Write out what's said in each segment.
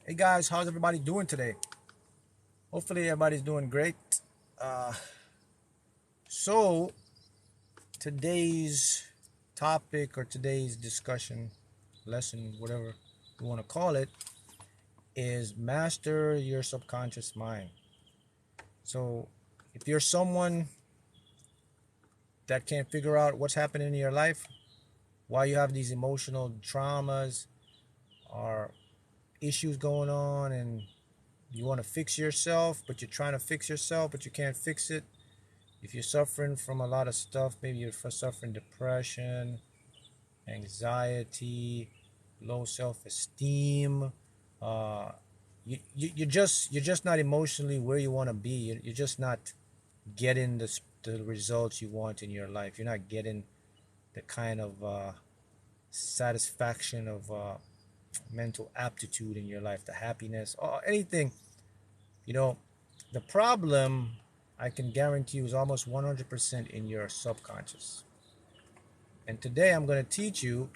Hey guys, how's everybody doing today? Hopefully everybody's doing great. Uh, so today's topic or today's discussion, lesson, whatever you want to call it, is master your subconscious mind. So if you're someone that can't figure out what's happening in your life, why you have these emotional traumas or issues going on, and you want to fix yourself, but you're trying to fix yourself, but you can't fix it. If you're suffering from a lot of stuff, maybe you're suffering depression, anxiety, low self-esteem, uh, you're just not emotionally where you want to be. You're just not getting the results you want in your life. You're not getting the kind of satisfaction of mental aptitude in your life, the happiness, or anything. You know, the problem, I can guarantee you, is almost 100% in your subconscious. And today I'm going to teach you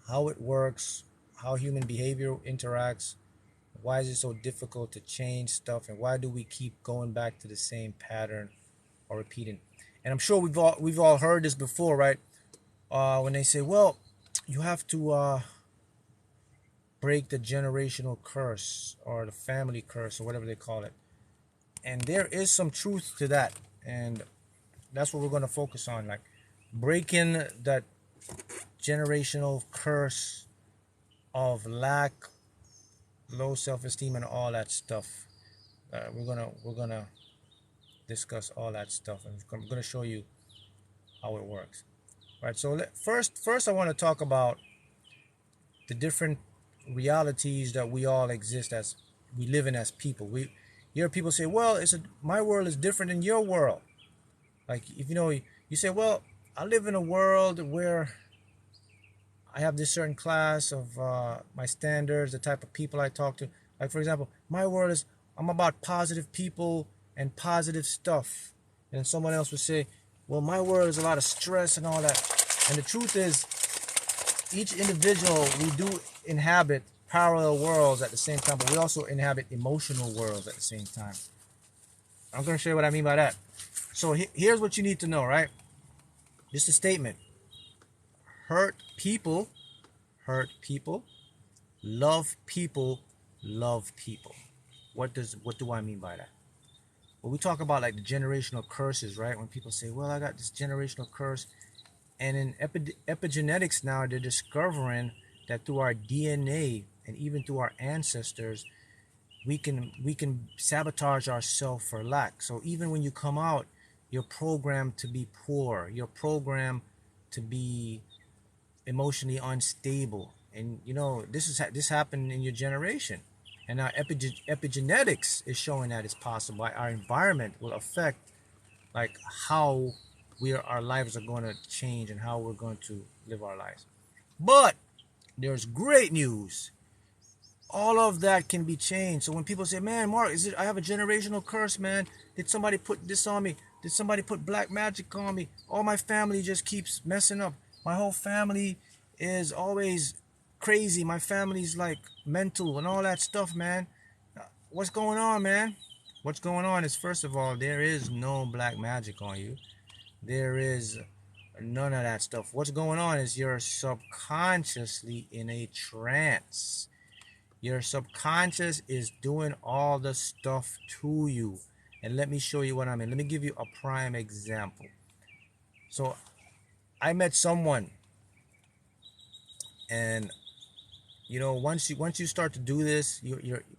how it works, how human behavior interacts, why is it so difficult to change stuff, and why do we keep going back to the same pattern or repeating. And I'm sure we've all heard this before, right? When they say, well, you have to break the generational curse or the family curse or whatever they call it. And there is some truth to that. And that's what we're going to focus on, like breaking that generational curse of lack, low self-esteem, and all that stuff. We're gonna discuss all that stuff, and I'm gonna show you how it works. All right. So first, I want to talk about the different realities that we all exist as, we live in as people. We hear people say, "Well, my world is different than your world." Like, if you say, "Well, I live in a world where I have this certain class of my standards, the type of people I talk to." Like, for example, my world is, I'm about positive people and positive stuff. And someone else would say, "Well, my world is a lot of stress and all that." And the truth is, each individual, we do inhabit parallel worlds at the same time, but we also inhabit emotional worlds at the same time. I'm going to show you what I mean by that. So here's what you need to know, right? Just a statement. Hurt people hurt people. Love people love people. What do I mean by that? Well, we talk about like the generational curses, right? When people say, "Well, I got this generational curse," and in epigenetics now, they're discovering that through our DNA and even through our ancestors, we can sabotage ourselves for lack. So even when you come out, you're programmed to be poor. You're programmed to be emotionally unstable, and this happened in your generation. And now epigenetics is showing that it's possible. Our environment will affect like how our lives are going to change and how we're going to live our lives. But there's great news. All of that can be changed. So when people say, "Man, Mark, I have a generational curse, man. Did somebody put this on me? Did somebody put black magic on me? All my family just keeps messing up. My whole family is always crazy. My family's like mental and all that stuff, man." What's going on, man? What's going on is, first of all, there is no black magic on you. There is none of that stuff. What's going on is you're subconsciously in a trance. Your subconscious is doing all the stuff to you. And let me show you what I mean. Let me give you a prime example. So I met someone, and once you start to do this,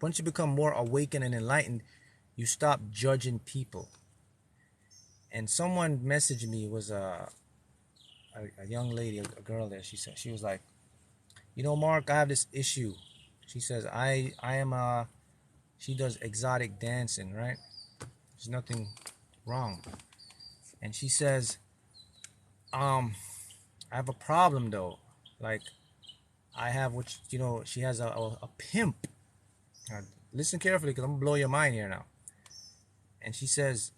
once you become more awakened and enlightened, you stop judging people. And someone messaged me, it was a young lady, a girl there. She was like, "Mark, I have this issue." She says, I am she does exotic dancing, right? There's nothing wrong. And she says, I have a problem though. Like, I have she has a pimp. Now, listen carefully, because I'm gonna blow your mind here now. And she says,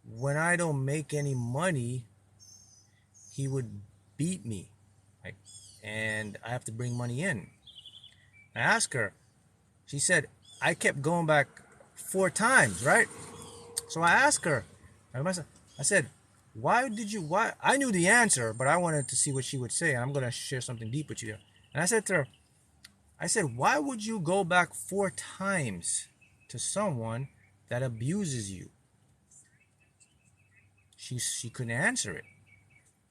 when I don't make any money, he would beat me, like, and I have to bring money in. I ask her, She said, I kept going back 4 times, right? So I asked her, I said, why? I knew the answer, but I wanted to see what she would say. And I'm going to share something deep with you there. And I said to her, I said, why would you go back 4 times to someone that abuses you? She couldn't answer it.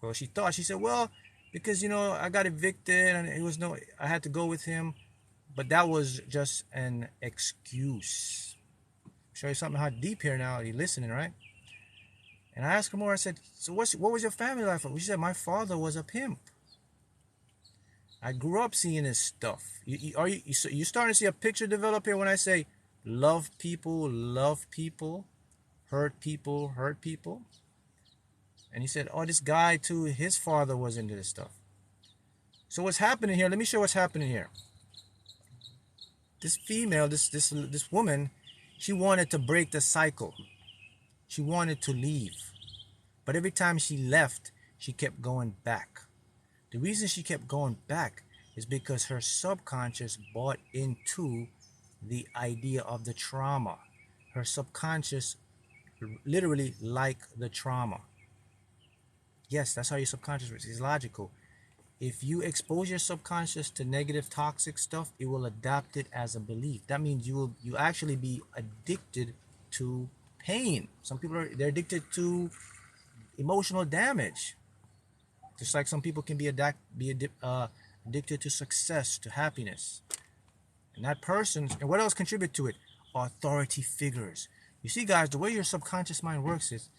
Well, she said, well, because, I got evicted and I had to go with him. But that was just an excuse. Show you something how deep here now. You're listening, right? And I asked her more. I said, so what was your family life like? She said, my father was a pimp. I grew up seeing this stuff. You starting to see a picture develop here when I say love people, hurt people, hurt people? And he said, oh, this guy too, his father was into this stuff. So what's happening here? Let me show what's happening here. This female, this woman, she wanted to break the cycle. She wanted to leave. But every time she left, she kept going back. The reason she kept going back is because her subconscious bought into the idea of the trauma. Her subconscious literally liked the trauma. Yes, that's how your subconscious works. It's logical. If you expose your subconscious to negative, toxic stuff, it will adapt it as a belief. That means you actually be addicted to pain. Some people they're addicted to emotional damage. Just like some people can be addicted to success, to happiness. And that person, and what else contribute to it? Authority figures. You see, guys, the way your subconscious mind works is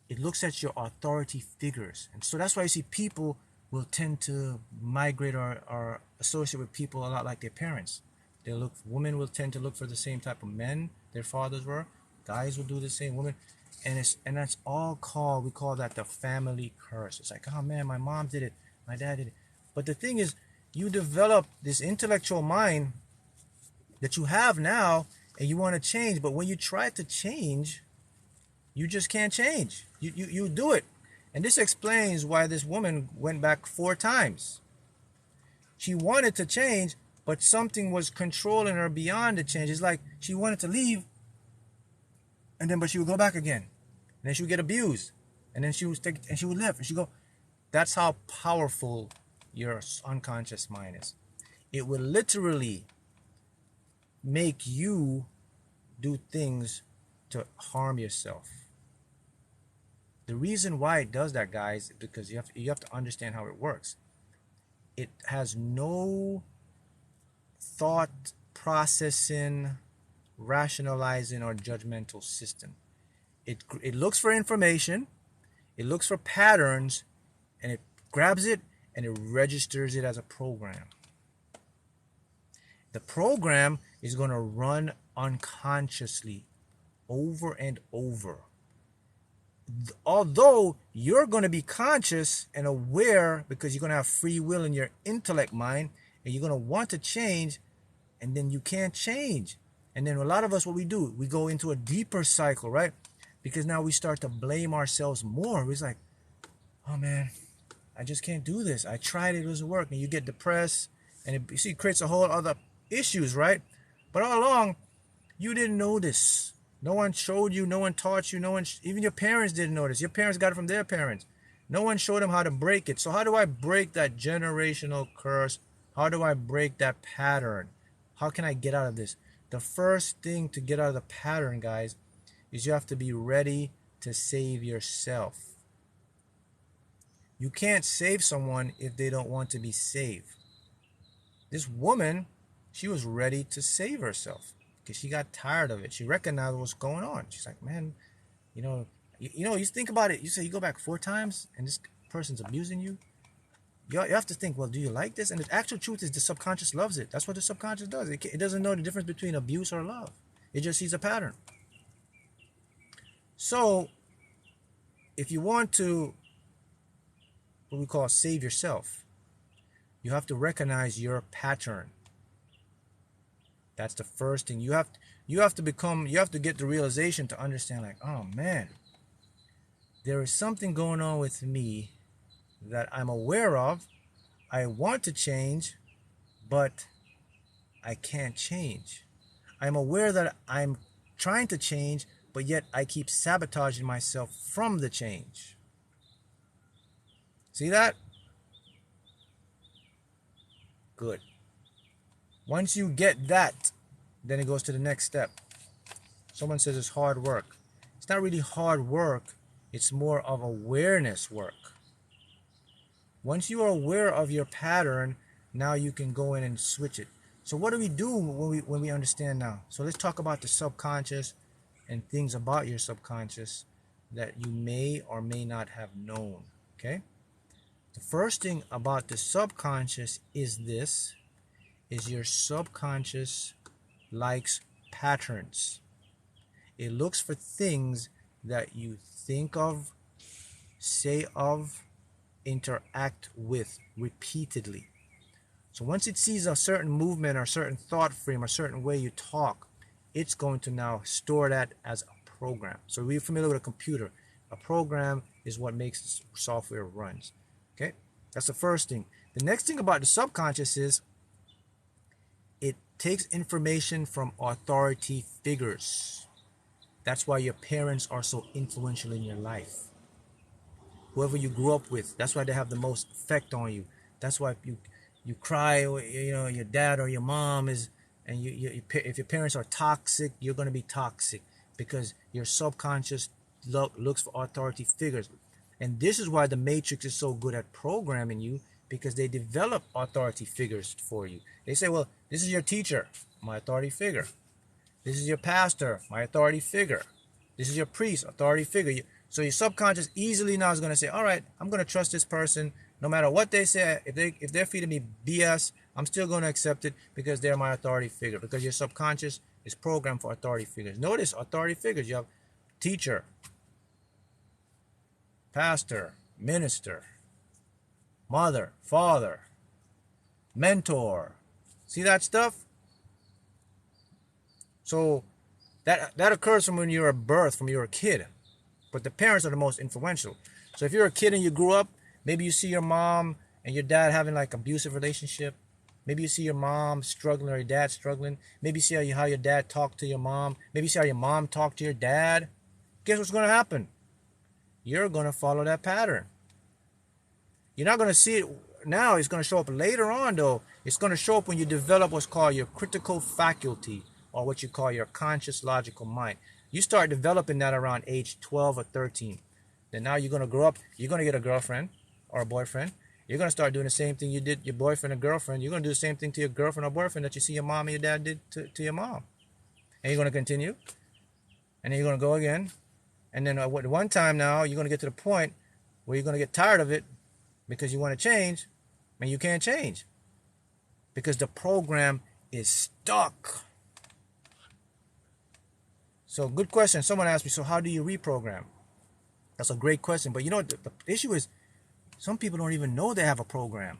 it looks at your authority figures. And so that's why you see people will tend to migrate or associate with people a lot like their parents. Women will tend to look for the same type of men their fathers were. Guys will do the same. Women, and that's all we call that the family curse. It's like, oh man, my mom did it, my dad did it. But the thing is, you develop this intellectual mind that you have now, and you want to change. But when you try to change, you just can't change. You do it. And this explains why this woman went back 4 times. She wanted to change, but something was controlling her beyond the change. It's like she wanted to leave, but she would go back again. And then she would get abused. And then she would leave. And she'd go. That's how powerful your unconscious mind is. It will literally make you do things to harm yourself. The reason why it does that, guys, is because you have to understand how it works. It has no thought processing, rationalizing, or judgmental system. It looks for information, it looks for patterns, and it grabs it and it registers it as a program. The program is going to run unconsciously over and over. Although you're going to be conscious and aware because you're going to have free will in your intellect mind, and you're going to want to change, and then you can't change. And then a lot of us, what we do, we go into a deeper cycle, right? Because now we start to blame ourselves more. It's like, oh man, I just can't do this. I tried it doesn't work. And you get depressed, and it creates a whole other issues, right? But all along, you didn't know this. No one showed you, no one taught you, even your parents didn't know this. Your parents got it from their parents. No one showed them how to break it. So how do I break that generational curse? How do I break that pattern? How can I get out of this? The first thing to get out of the pattern, guys, is you have to be ready to save yourself. You can't save someone if they don't want to be saved. This woman, she was ready to save herself because she got tired of it. She recognized what's going on. She's like, man, you think about it. You say you go back 4 times and this person's abusing you. You have to think, well, do you like this? And the actual truth is the subconscious loves it. That's what the subconscious does. It doesn't know the difference between abuse or love. It just sees a pattern. So if you want to, what we call save yourself, you have to recognize your pattern. That's the first thing. You have to get the realization to understand, like, oh man, there is something going on with me that I'm aware of. I want to change, but I can't change. I'm aware that I'm trying to change, but yet I keep sabotaging myself from the change. See that? Good. Once you get that, then it goes to the next step. Someone says it's hard work. It's not really hard work. It's more of awareness work. Once you are aware of your pattern, now you can go in and switch it. So what do we do when we understand now? So let's talk about the subconscious and things about your subconscious that you may or may not have known. Okay? The first thing about the subconscious is this, is your subconscious likes patterns. It looks for things that you think of, say of, interact with repeatedly. So once it sees a certain movement or a certain thought frame or a certain way you talk, it's going to now store that as a program. So we're familiar with a computer. A program is what makes the software runs. Okay, that's the first thing. The next thing about the subconscious is it takes information from authority figures. That's why your parents are so influential in your life. Whoever you grew up with, that's why they have the most effect on you. That's why you cry, you know, your dad or your mom is, and if your parents are toxic, you're going to be toxic because your subconscious looks for authority figures. And this is why the Matrix is so good at programming you, because they develop authority figures for you. They say, well, this is your teacher, my authority figure. This is your pastor, my authority figure. This is your priest, authority figure. So your subconscious easily now is going to say, all right, I'm going to trust this person. No matter what they say, if they're feeding me BS, I'm still going to accept it because they're my authority figure. Because your subconscious is programmed for authority figures. Notice authority figures. You have teacher, pastor, minister, mother, father, mentor. See that stuff? So that occurs from when you're at birth, from you're a kid. But the parents are the most influential. So if you're a kid and you grew up, maybe you see your mom and your dad having like abusive relationship. Maybe you see your mom struggling or your dad struggling. Maybe you see how your dad talked to your mom. Maybe you see how your mom talked to your dad. Guess what's going to happen? You're going to follow that pattern. You're not going to see it now. It's going to show up later on, though. It's going to show up when you develop what's called your critical faculty, or what you call your conscious logical mind. You start developing that around age 12 or 13. Then now you're going to grow up. You're going to get a girlfriend or a boyfriend. You're going to start doing the same thing you did your boyfriend or girlfriend. You're going to do the same thing to your girlfriend or boyfriend that you see your mom and your dad did to your mom. And you're going to continue. And then you're going to go again. And then at one time now, you're going to get to the point where you're going to get tired of it because you want to change, and you can't change because the program is stuck. So good question. Someone asked me, so how do you reprogram? That's a great question. But you know, the issue is some people don't even know they have a program.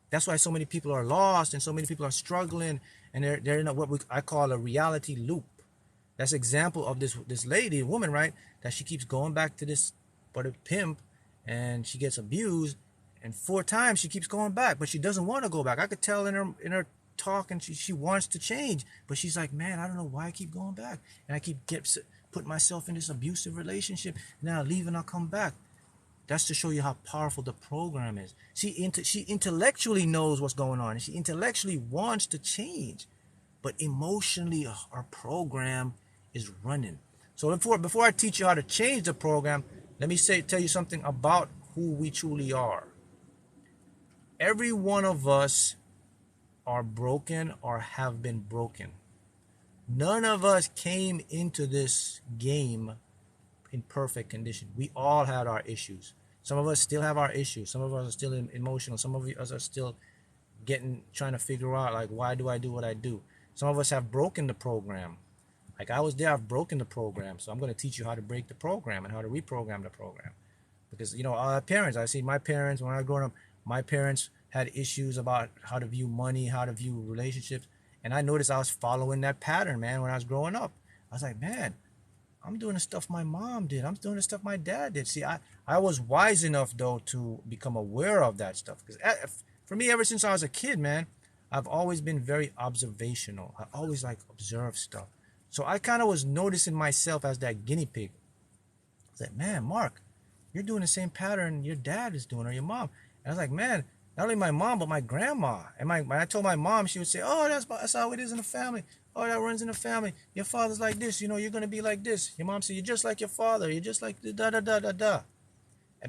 That's why so many people are lost and so many people are struggling, and they're in what I call a reality loop. That's an example of this lady, woman, right? That she keeps going back to this pimp, and she gets abused, and 4 times she keeps going back, but she doesn't want to go back. I could tell in her talk, and she wants to change, but she's like, man, I don't know why I keep going back, and I keep putting myself in this abusive relationship, and then I leave and I'll come back. That's to show you how powerful the program is. She intellectually knows what's going on, and she intellectually wants to change, but emotionally our program is running. So before I teach you how to change the program, let me tell you something about who we truly are. Every one of us are broken or have been broken. None of us came into this game in perfect condition. We all had our issues. Some of us still have our issues. Some of us are still emotional. Some of us are still trying to figure out, like, why do I do what I do? Some of us have broken the program. Like I was there, I've broken the program. So I'm going to teach you how to break the program and how to reprogram the program. Because, you know, our parents, I see my parents, when I was growing up, my parents had issues about how to view money, how to view relationships. And I noticed I was following that pattern, man, when I was growing up. I was like, man, I'm doing the stuff my mom did. I'm doing the stuff my dad did. See, I was wise enough, though, to become aware of that stuff. Because for me, ever since I was a kid, man, I've always been very observational. I always like observe stuff. So I kind of was noticing myself as that guinea pig. I said, man, Mark, you're doing the same pattern your dad is doing or your mom. And I was like, man, not only my mom, but my grandma. And when I told my mom, she would say, oh, that's how it is in the family. Oh, that runs in the family. Your father's like this. You know, you're going to be like this. Your mom said, you're just like your father. You're just like da da da da da.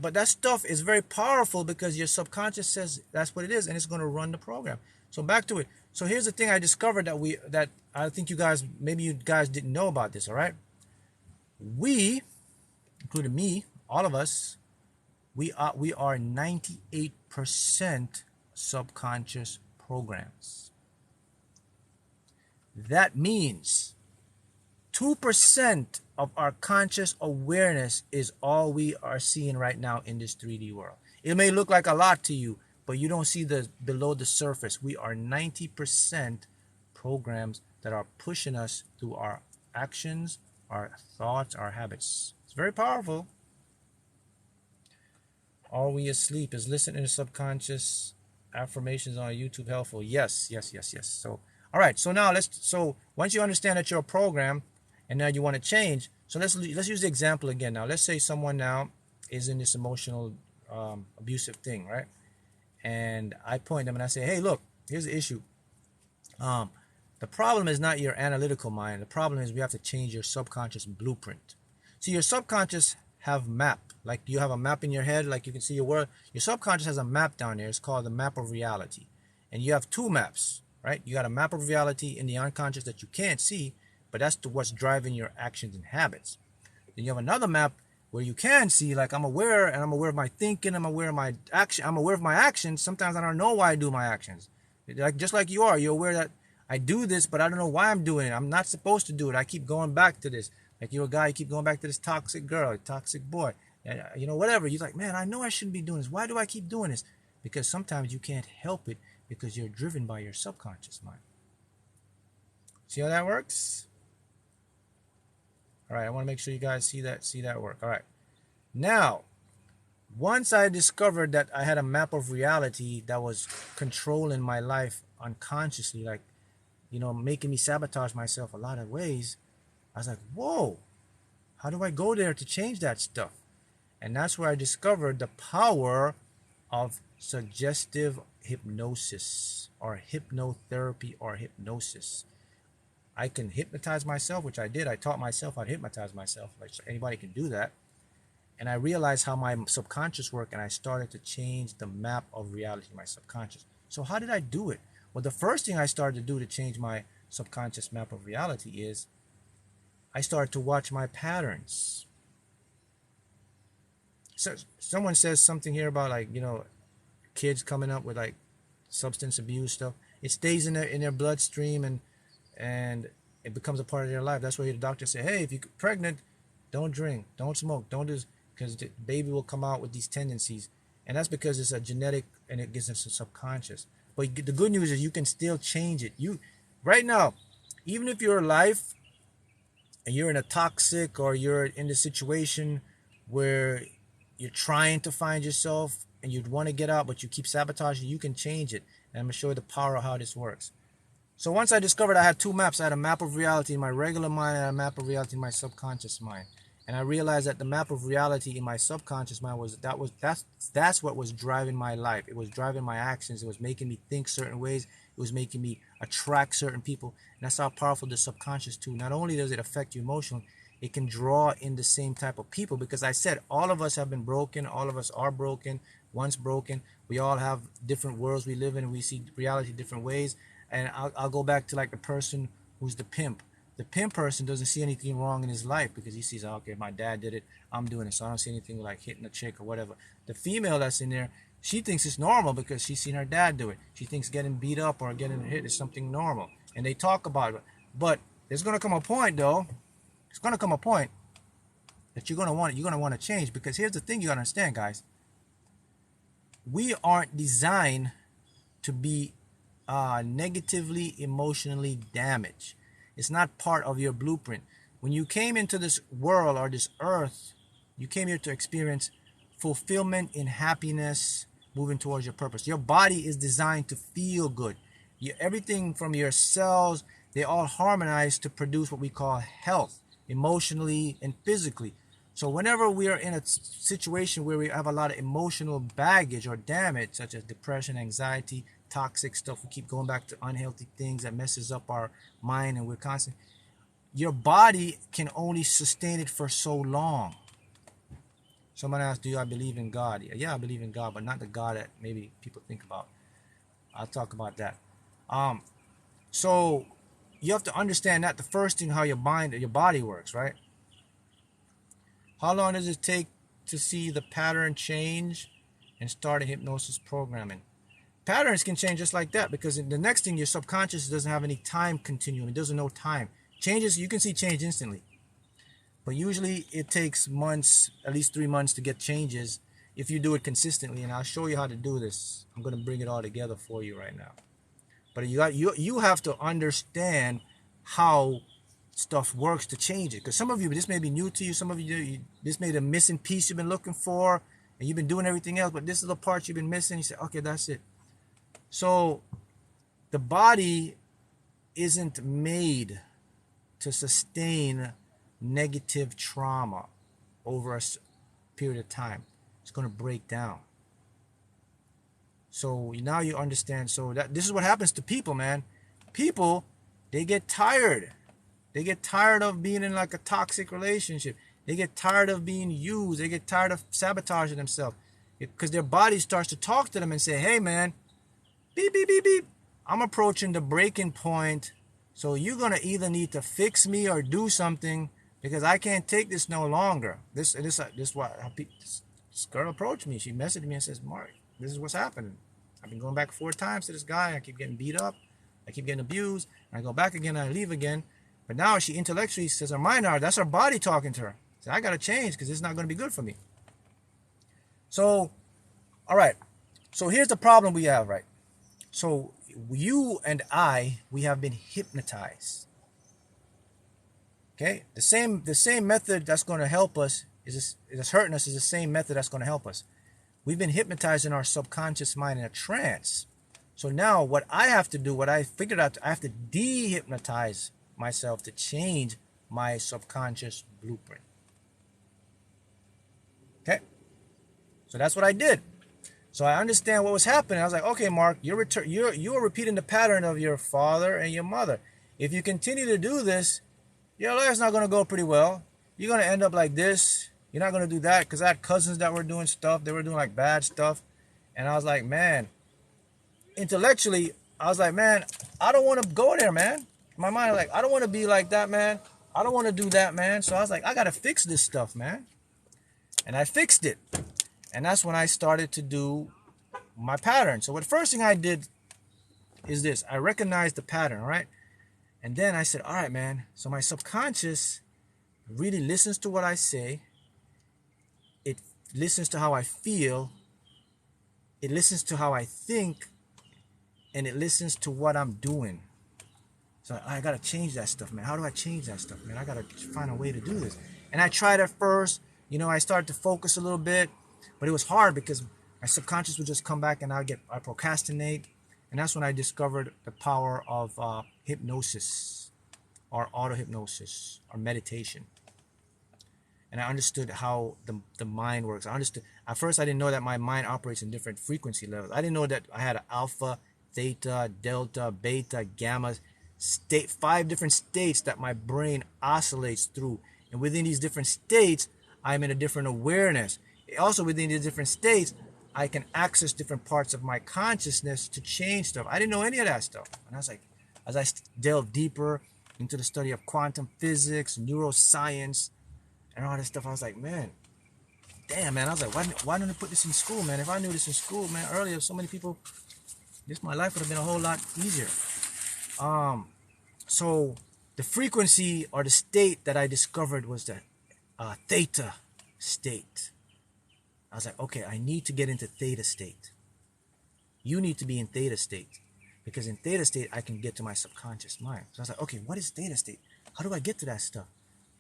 But that stuff is very powerful because your subconscious says that's what it is, and it's going to run the program. So back to it. So here's the thing I discovered that I think maybe you guys didn't know about this, all right? We, including me, all of us, we are 98% subconscious programs. That means 2% of our conscious awareness is all we are seeing right now in this 3D world. It may look like a lot to you, but you don't see the below the surface. We are 90% programs that are pushing us through our actions, our thoughts, our habits. It's very powerful. Are we asleep? Is listening to subconscious affirmations on YouTube helpful? Yes. So, all right. So now so once you understand that you're a program, and now you want to change. So let's use the example again. Now let's say someone now is in this emotional abusive thing, right? And I point them and I say, hey, look, here's the issue. The problem is not your analytical mind. The problem is we have to change your subconscious blueprint. See, your subconscious have map. Like you have a map in your head, like you can see your world. Your subconscious has a map down there. It's called the map of reality. And you have two maps, right? You got a map of reality in the unconscious that you can't see, but that's what's driving your actions and habits. Then you have another map where you can see, like I'm aware, and I'm aware of my thinking, I'm aware of my action, I'm aware of my actions. Sometimes I don't know why I do my actions. Like just like you're aware that I do this, but I don't know why I'm doing it. I'm not supposed to do it. I keep going back to this. Like you're a guy, you keep going back to this toxic girl, toxic boy, you know, whatever. You're like, man, I know I shouldn't be doing this. Why do I keep doing this? Because sometimes you can't help it because you're driven by your subconscious mind. See how that works? All right, I want to make sure you guys see that work. All right. Now, once I discovered that I had a map of reality that was controlling my life unconsciously, like, you know, making me sabotage myself a lot of ways, I was like, whoa, how do I go there to change that stuff? And that's where I discovered the power of suggestive hypnosis or hypnotherapy or hypnosis. I can hypnotize myself, which I did. I taught myself how to hypnotize myself. Like anybody can do that. And I realized how my subconscious worked, and I started to change the map of reality in my subconscious. So how did I do it? Well, the first thing I started to do to change my subconscious map of reality is I started to watch my patterns. So someone says something here about, like, you know, kids coming up with like substance abuse stuff. It stays in their bloodstream, and it becomes a part of their life. That's why the doctor said, hey, if you're pregnant, don't drink, don't smoke, don't do this, because the baby will come out with these tendencies. And that's because it's a genetic, and it gets into subconscious. But the good news is you can still change it. Right now, even if you're alive and you're in a toxic, or you're in the situation where you're trying to find yourself and you'd want to get out, but you keep sabotaging, you can change it. And I'm going to show you the power of how this works. So once I discovered I had two maps, I had a map of reality in my regular mind and a map of reality in my subconscious mind. And I realized that the map of reality in my subconscious mind that's what was driving my life. It was driving my actions. It was making me think certain ways. It was making me attract certain people. And that's how powerful the subconscious too. Not only does it affect you emotionally, it can draw in the same type of people, because I said all of us have been broken. All of us are broken, once broken. We all have different worlds we live in, and we see reality different ways. And I'll go back to like the person who's the pimp. The pimp person doesn't see anything wrong in his life because he sees, okay, my dad did it, I'm doing it, so I don't see anything like hitting a chick or whatever. The female that's in there, she thinks it's normal because she's seen her dad do it. She thinks getting beat up or getting hit is something normal. And they talk about it. But there's going to come a point, though. It's going to come a point that you're going to want to change, because here's the thing you got to understand, guys. We aren't designed to be negatively emotionally damaged. It's not part of your blueprint. When you came into this world or this earth, you came here to experience fulfillment in happiness, moving towards your purpose. Your body is designed to feel good. Everything from your cells, they all harmonize to produce what we call health, emotionally and physically. So whenever we are in a situation where we have a lot of emotional baggage or damage, such as depression, anxiety, toxic stuff, we keep going back to unhealthy things that messes up our mind, and we're constant. Your body can only sustain it for so long. Someone asked, do I believe in God? Yeah, I believe in God, but not the God that maybe people think about. I'll talk about that. So you have to understand that the first thing, how your body works, right? How long does it take to see the pattern change and start a hypnosis programming? Patterns can change just like that, because the next thing, your subconscious doesn't have any time continuum. It doesn't know time. Changes, you can see change instantly. But usually it takes months, at least 3 months, to get changes if you do it consistently. And I'll show you how to do this. I'm going to bring it all together for you right now. But you have to understand how stuff works to change it. Because some of you, this may be new to you. Some of you, this may be the missing piece you've been looking for, and you've been doing everything else, but this is the part you've been missing. You say, okay, that's it. So the body isn't made to sustain negative trauma over a period of time. It's going to break down. So now you understand. So that this is what happens to people, man. People, they get tired. They get tired of being in like a toxic relationship. They get tired of being used. They get tired of sabotaging themselves, because their body starts to talk to them and say, hey, man, beep, beep, beep, beep, I'm approaching the breaking point. So you're going to either need to fix me or do something, because I can't take this no longer. This girl approached me. She messaged me and says, Mark, this is what's happening. I've been going back 4 times to this guy. I keep getting beat up. I keep getting abused. I go back again, I leave again. But now she intellectually says her mind, that's her body talking to her. So I got to change, because it's not going to be good for me. So, all right. So here's the problem we have, right? So you and I, we have been hypnotized. Okay? The same method that's going to help us is hurting us is the same method that's going to help us. We've been hypnotized in our subconscious mind in a trance. So now what I have to do, what I figured out, I have to de-hypnotize myself to change my subconscious blueprint. Okay? So that's what I did. So I understand what was happening. I was like, okay, Mark, you're repeating the pattern of your father and your mother. If you continue to do this, your life's not going to go pretty well. You're going to end up like this. You're not going to do that, because I had cousins that were doing stuff. They were doing like bad stuff. And I was like, man, intellectually, I was like, man, I don't want to go there, man. In my mind, like, I don't want to be like that, man. I don't want to do that, man. So I was like, I got to fix this stuff, man. And I fixed it. And that's when I started to do my pattern. So the first thing I did is this. I recognized the pattern, all right? And then I said, all right, man. So my subconscious really listens to what I say. It listens to how I feel. It listens to how I think. And it listens to what I'm doing. So I got to change that stuff, man. How do I change that stuff, man? I got to find a way to do this. And I tried at first. I started to focus a little bit. But it was hard, because my subconscious would just come back and I procrastinate. And that's when I discovered the power of hypnosis, or auto-hypnosis, or meditation. And I understood how the mind works. I understood. At first, I didn't know that my mind operates in different frequency levels. I didn't know that I had an alpha, theta, delta, beta, gamma state, 5 different states that my brain oscillates through. And within these different states, I'm in a different awareness. Also, within these different states, I can access different parts of my consciousness to change stuff. I didn't know any of that stuff. And I was like, as I delved deeper into the study of quantum physics, neuroscience, and all this stuff, I was like, man, damn, man. I was like, why don't I put this in school, man? If I knew this in school, man, earlier, so many people, my life would have been a whole lot easier. So the frequency, or the state that I discovered, was the theta state. I was like, okay, I need to get into theta state. You need to be in theta state, because in theta state, I can get to my subconscious mind. So I was like, okay, what is theta state? How do I get to that stuff?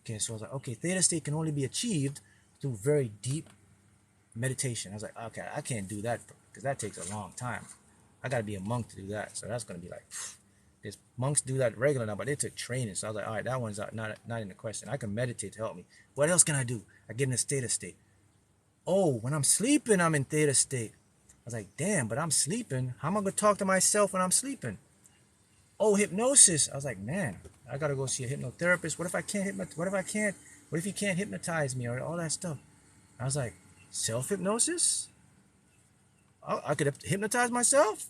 Okay, so I was like, okay, theta state can only be achieved through very deep meditation. I was like, okay, I can't do that, because that takes a long time. I got to be a monk to do that. So that's going to be like, there's monks do that regular now, but they took training. So I was like, all right, that one's not in the question. I can meditate to help me. What else can I do? I get in a theta state. Oh, when I'm sleeping, I'm in theta state. I was like, damn, but I'm sleeping. How am I going to talk to myself when I'm sleeping? Oh, hypnosis. I was like, man, I got to go see a hypnotherapist. What if he can't hypnotize me or all that stuff? I was like, self-hypnosis? I could hypnotize myself?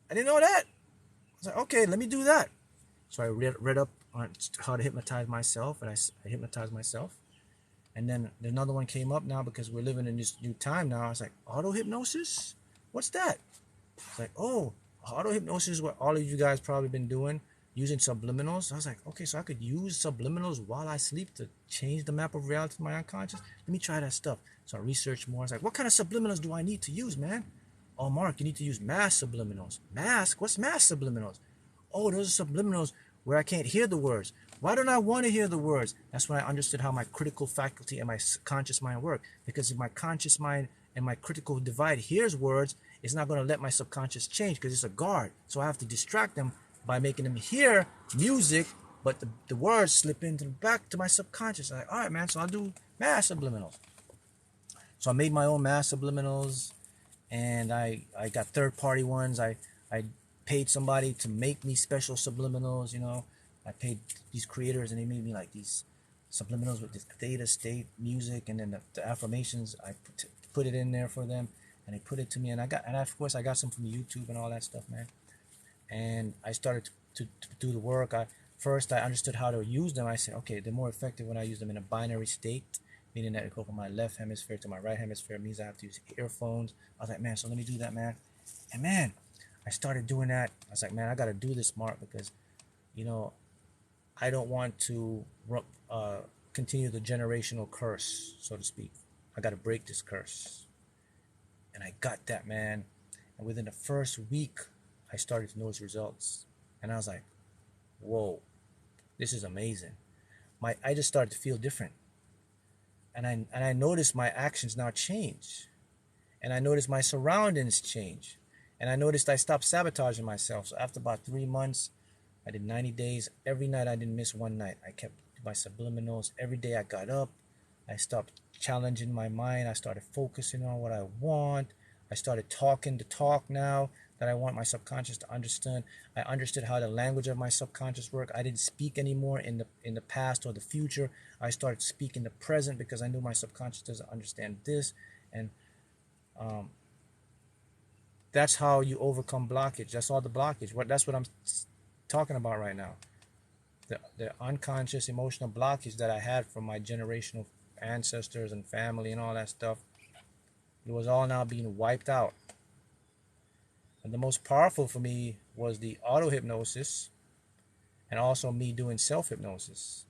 I didn't know that. I was like, okay, let me do that. So I read up on how to hypnotize myself, and I hypnotized myself. And then another one came up now because we're living in this new time now. I was like, auto-hypnosis? What's that? It's like, oh, auto-hypnosis is what all of you guys probably been doing, using subliminals. I was like, okay, so I could use subliminals while I sleep to change the map of reality to my unconscious? Let me try that stuff. So I researched more. I was like, what kind of subliminals do I need to use, man? Oh, Mark, you need to use mass subliminals. Mass? What's mass subliminals? Oh, those are subliminals where I can't hear the words. Why don't I want to hear the words? That's when I understood how my critical faculty and my conscious mind work. Because if my conscious mind and my critical divide hears words, it's not going to let my subconscious change because it's a guard. So I have to distract them by making them hear music, but the words slip into the back to my subconscious. I'm like, all right, man, so I'll do mass subliminals. So I made my own mass subliminals, and I got third-party ones. I paid somebody to make me special subliminals, you know. I paid these creators, and they made me like these subliminals with this theta state music, and then the affirmations, I put it in there for them, and they put it to me, and of course I got some from YouTube and all that stuff, man. And I started to do the work. First I understood how to use them. I said, okay, they're more effective when I use them in a binary state, meaning that it go from my left hemisphere to my right hemisphere. It means I have to use earphones. I was like, man, so let me do that, man. And man, I started doing that. I was like, man, I got to do this, Mark, because, you know, I don't want to continue the generational curse, so to speak. I got to break this curse. And I got that, man. And within the first week, I started to notice results. And I was like, whoa, this is amazing. I just started to feel different. And I noticed my actions now change. And I noticed my surroundings change. And I noticed I stopped sabotaging myself. So after about 3 months, I did 90 days. Every night I didn't miss one night. I kept my subliminals. Every day I got up. I stopped challenging my mind. I started focusing on what I want. I started talking the talk now that I want my subconscious to understand. I understood how the language of my subconscious worked. I didn't speak anymore in the past or the future. I started speaking the present because I knew my subconscious doesn't understand this. And that's how you overcome blockage. That's all the blockage. That's what I'm talking about right now. The unconscious emotional blockage that I had from my generational ancestors and family and all that stuff, it was all now being wiped out. And the most powerful for me was the auto-hypnosis and also me doing self-hypnosis.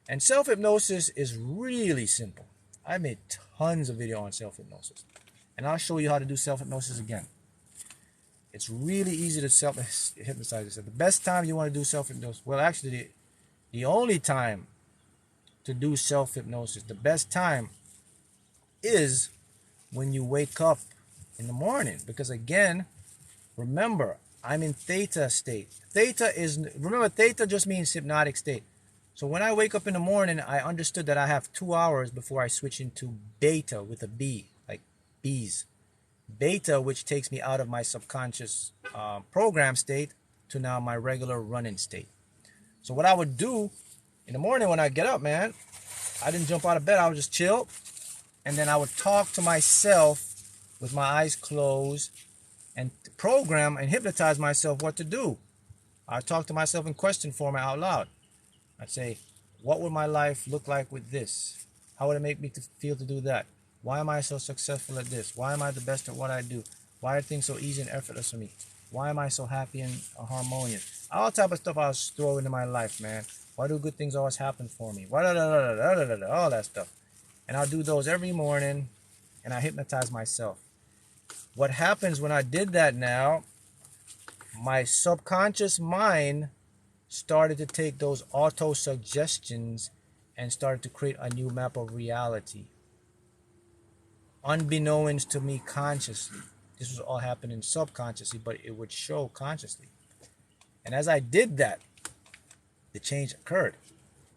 And self-hypnosis is really simple. I made tons of video on self-hypnosis. And I'll show you how to do self-hypnosis again. It's really easy to self-hypnotize yourself. The best time you want to do self-hypnosis, well, actually, the only time to do self-hypnosis, the best time is when you wake up in the morning. Because again, remember, I'm in theta state. Remember, theta just means hypnotic state. So when I wake up in the morning, I understood that I have 2 hours before I switch into beta with a B, like bees. Beta, which takes me out of my subconscious program state to now my regular running state. So what I would do in the morning when I get up, man, I didn't jump out of bed. I would just chill. And then I would talk to myself with my eyes closed and program and hypnotize myself what to do. I'd talk to myself in question format out loud. I'd say, what would my life look like with this? How would it make me feel to do that? Why am I so successful at this? Why am I the best at what I do? Why are things so easy and effortless for me? Why am I so happy and harmonious? All type of stuff I was throwing into my life, man. Why do good things always happen for me? All that stuff. And I'll do those every morning, and I hypnotize myself. What happens when I did that now, my subconscious mind started to take those auto-suggestions and started to create a new map of reality. Unbeknownst to me consciously. this was all happening subconsciously, but it would show consciously. And as I did that, the change occurred.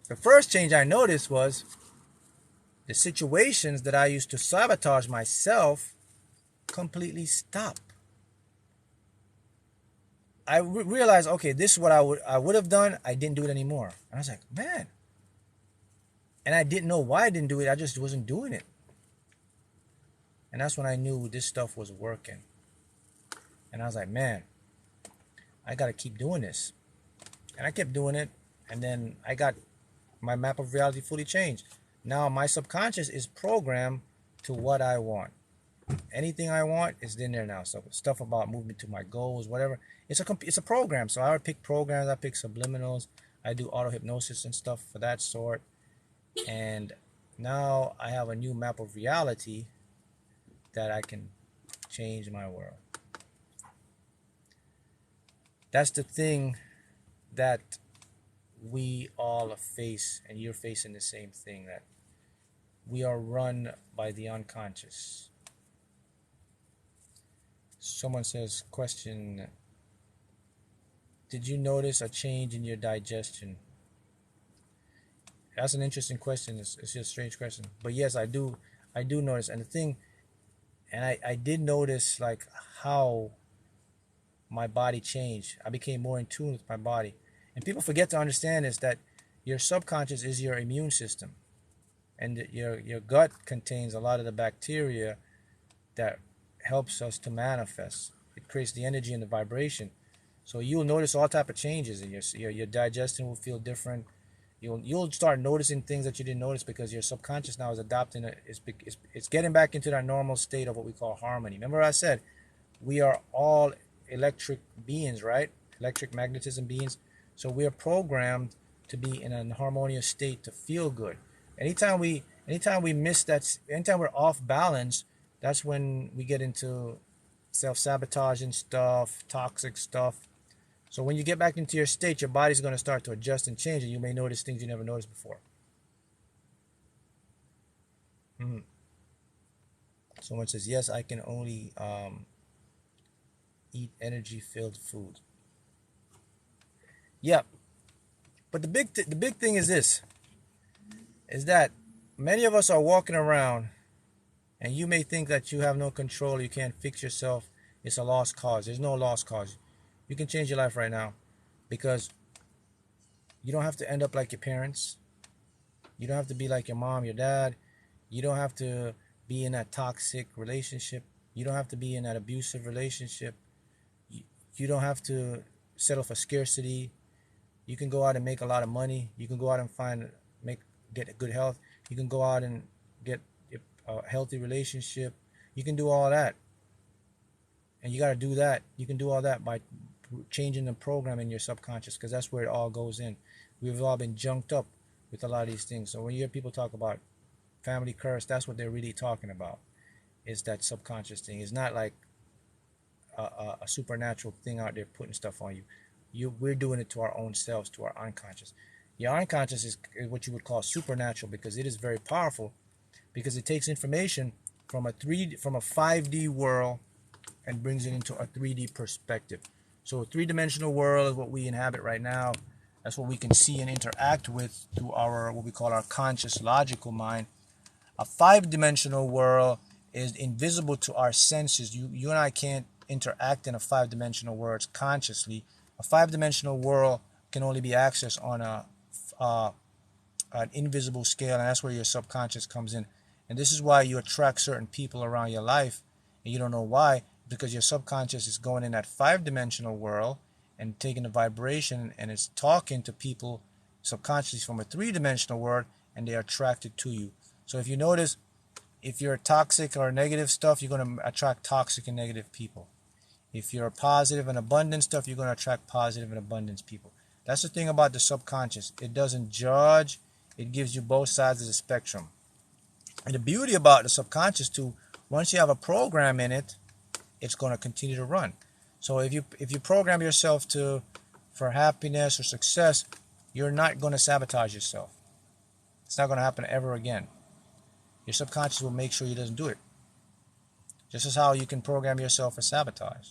The first change I noticed was the situations that I used to sabotage myself completely stopped. I realized, okay, this is what I would have done. I didn't do it anymore. And I was like, man. And I didn't know why I didn't do it. I just wasn't doing it. And that's when I knew this stuff was working. And I was like, man, I got to keep doing this. And I kept doing it. And then I got my map of reality fully changed. Now my subconscious is programmed to what I want. Anything I want is in there now. So stuff about movement to my goals, whatever. It's a program. So I would pick programs. I pick subliminals. I do auto hypnosis and stuff for that sort. And now I have a new map of reality that I can change my world. That's the thing that we all face, and you're facing the same thing, that we are run by the unconscious. Someone says, question, did you notice a change in your digestion? That's an interesting question. It's just a strange question. But yes, I do notice. And the thing, and I did notice like how my body changed. I became more in tune with my body. And people forget to understand is that your subconscious is your immune system. And your gut contains a lot of the bacteria that helps us to manifest. It creates the energy and the vibration. So you'll notice all type of changes in your digestion will feel different. You'll start noticing things that you didn't notice because your subconscious now is adopting it. It's getting back into that normal state of what we call harmony. Remember I said we are all electric beings, right? Electric magnetism beings. So we are programmed to be in a harmonious state to feel good. Anytime we miss that, anytime we're off balance, that's when we get into self-sabotaging stuff, toxic stuff. So when you get back into your state, your body's going to start to adjust and change, and you may notice things you never noticed before. Someone says, yes, I can only eat energy-filled food. Yeah, but the big thing is this, is that many of us are walking around, and you may think that you have no control, you can't fix yourself, it's a lost cause. There's no lost cause. You can change your life right now because you don't have to end up like your parents. You don't have to be like your mom, your dad. You don't have to be in that toxic relationship. You don't have to be in that abusive relationship. You don't have to settle for scarcity. You can go out and make a lot of money. You can go out and get good health. You can go out and get a healthy relationship. You can do all that. And you got to do that. You can do all that by changing the program in your subconscious, because that's where it all goes in. We've all been junked up with a lot of these things. So when you hear people talk about family curse, that's what they're really talking about, is that subconscious thing. It's not like a supernatural thing out there putting stuff on you. We're doing it to our own selves, to our unconscious. Your unconscious is what you would call supernatural, because it is very powerful, because it takes information from a 5D world and brings it into a 3D perspective. So a three-dimensional world is what we inhabit right now. That's what we can see and interact with through our, what we call our conscious logical mind. A 5-dimensional world is invisible to our senses. You and I can't interact in a 5-dimensional world consciously. A 5-dimensional world can only be accessed on an invisible scale, and that's where your subconscious comes in. And this is why you attract certain people around your life, and you don't know why, because your subconscious is going in that 5-dimensional world and taking the vibration, and it's talking to people subconsciously from a 3-dimensional world, and they're attracted to you. So if you notice, if you're toxic or negative stuff, you're going to attract toxic and negative people. If you're positive and abundant stuff, you're going to attract positive and abundance people. That's the thing about the subconscious. It doesn't judge. It gives you both sides of the spectrum. And the beauty about the subconscious too, once you have a program in it, it's going to continue to run. So if you program yourself for happiness or success, you're not going to sabotage yourself. It's not going to happen ever again. Your subconscious will make sure it doesn't do it. Just as how you can program yourself for sabotage.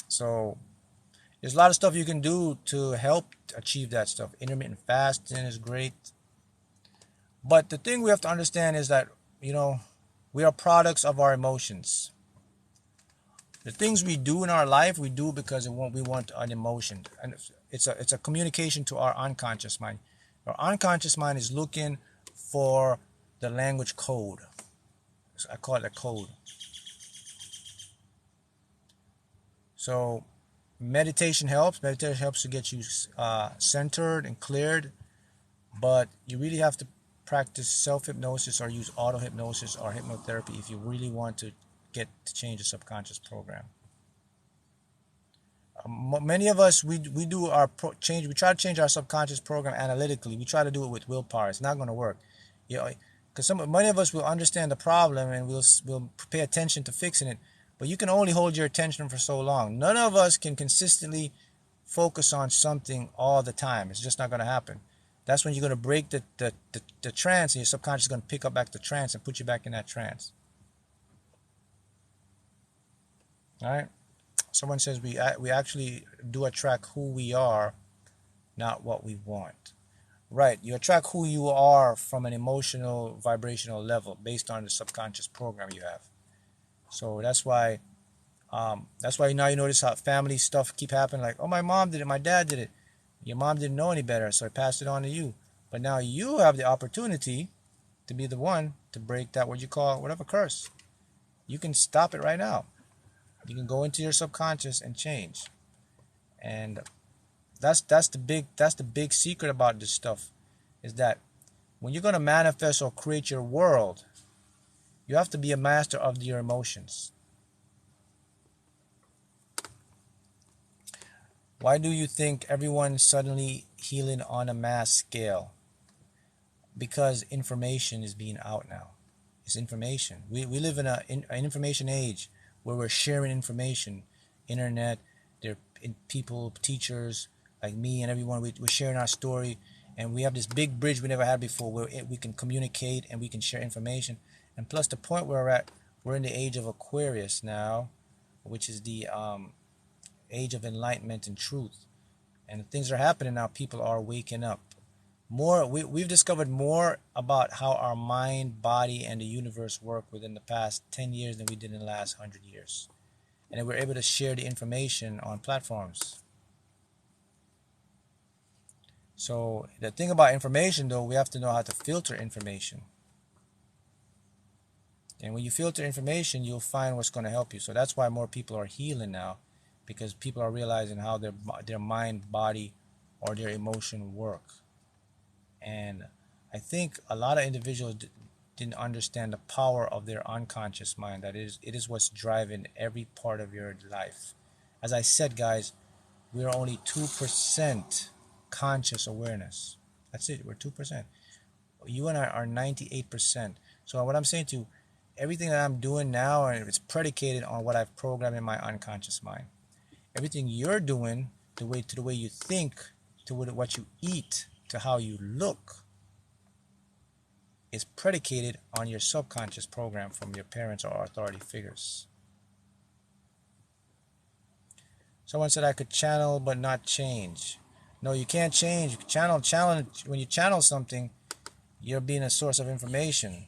So there's a lot of stuff you can do to help achieve that stuff. Intermittent fasting is great. But the thing we have to understand is that, we are products of our emotions. The things we do in our life, we do because we want an emotion. And it's a communication to our unconscious mind. Our unconscious mind is looking for the language code. I call it a code. So meditation helps. Meditation helps to get you centered and cleared. But you really have to practice self-hypnosis or use auto-hypnosis or hypnotherapy if you really want to get to change the subconscious program. Many of us, we do our change. We try to change our subconscious program analytically. We try to do it with willpower. It's not going to work, because many of us will understand the problem and we'll pay attention to fixing it. But you can only hold your attention for so long. None of us can consistently focus on something all the time. It's just not going to happen. That's when you're going to break the trance, and your subconscious is going to pick up back the trance and put you back in that trance. All right. Someone says we actually do attract who we are, not what we want. Right. You attract who you are from an emotional, vibrational level based on the subconscious program you have. So that's why now you notice how family stuff keep happening. Like, oh, my mom did it, my dad did it. Your mom didn't know any better, so I passed it on to you. But now you have the opportunity to be the one to break that, what you call, whatever curse. You can stop it right now. You can go into your subconscious and change. And that's the big secret about this stuff, is that when you're going to manifest or create your world, you have to be a master of your emotions. Why do you think everyone's suddenly healing on a mass scale? Because information is being out now. It's information. We live in an information age where we're sharing information. Internet, there are people, teachers like me and everyone, we're sharing our story, and we have this big bridge we never had before where we can communicate and we can share information. And plus, the point where we're at, we're in the age of Aquarius now, which is the age of enlightenment and truth. And the things are happening now. People are waking up. We've discovered more about how our mind, body, and the universe work within the past 10 years than we did in the last 100 years. And we're able to share the information on platforms. So the thing about information, though, we have to know how to filter information. And when you filter information, you'll find what's going to help you. So that's why more people are healing now, because people are realizing how their mind, body, or their emotion work. And I think a lot of individuals didn't understand the power of their unconscious mind. That it is what's driving every part of your life. As I said, guys, we are only 2% conscious awareness. That's it. We're 2%. You and I are 98%. So what I'm saying to you, everything that I'm doing now, it's predicated on what I've programmed in my unconscious mind. Everything you're doing, the way you think, to what you eat, to how you look, is predicated on your subconscious program from your parents or authority figures. Someone said I could channel but not change. No, you can't change. You can channel. When you channel something, you're being a source of information.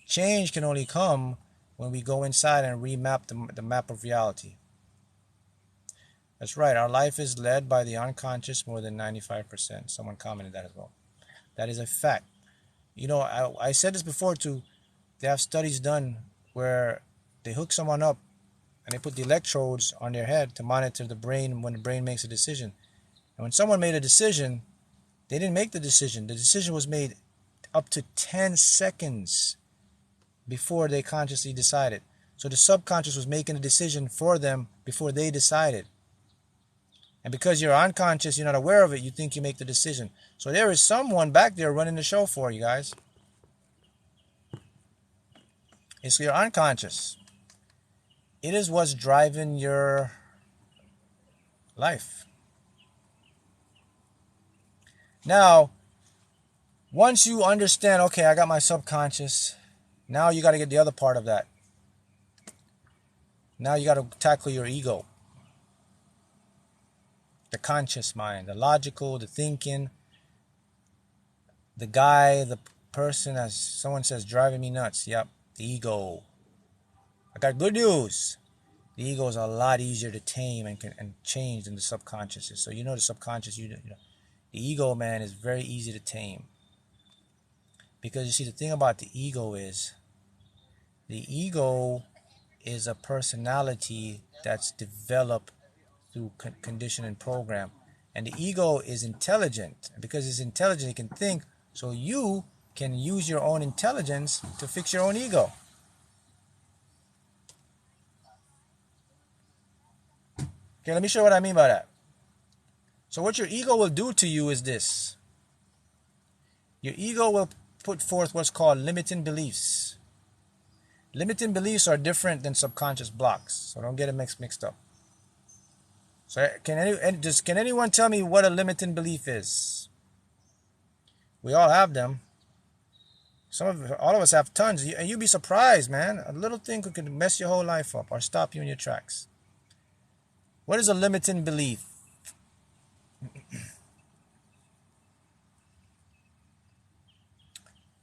Change can only come when we go inside and remap the map of reality. That's right. Our life is led by the unconscious more than 95%. Someone commented that as well. That is a fact. I said this before too. They have studies done where they hook someone up and they put the electrodes on their head to monitor the brain when the brain makes a decision. And when someone made a decision, they didn't make the decision. The decision was made up to 10 seconds before they consciously decided. So the subconscious was making a decision for them before they decided. And because you're unconscious, you're not aware of it, you think you make the decision. So there is someone back there running the show for you guys. It's your unconscious. It is what's driving your life. Now, once you understand, okay, I got my subconscious, Now you got to get the other part of that. Now you got to tackle your ego. The conscious mind, the logical, the thinking, the guy, the person, as someone says, driving me nuts. Yep, the ego. I got good news. The ego is a lot easier to tame and change than the subconscious is. So you know the subconscious, you know, the ego, man, is very easy to tame. Because you see, the thing about the ego is a personality that's developed through condition and program. And the ego is intelligent. And because it's intelligent, it can think. So you can use your own intelligence to fix your own ego. Okay, let me show you what I mean by that. So what your ego will do to you is this. Your ego will put forth what's called limiting beliefs. Limiting beliefs are different than subconscious blocks. So don't get it mixed up. So can anyone tell me what a limiting belief is? We all have them. All of us have tons. And you'd be surprised, man. A little thing could mess your whole life up or stop you in your tracks. What is a limiting belief?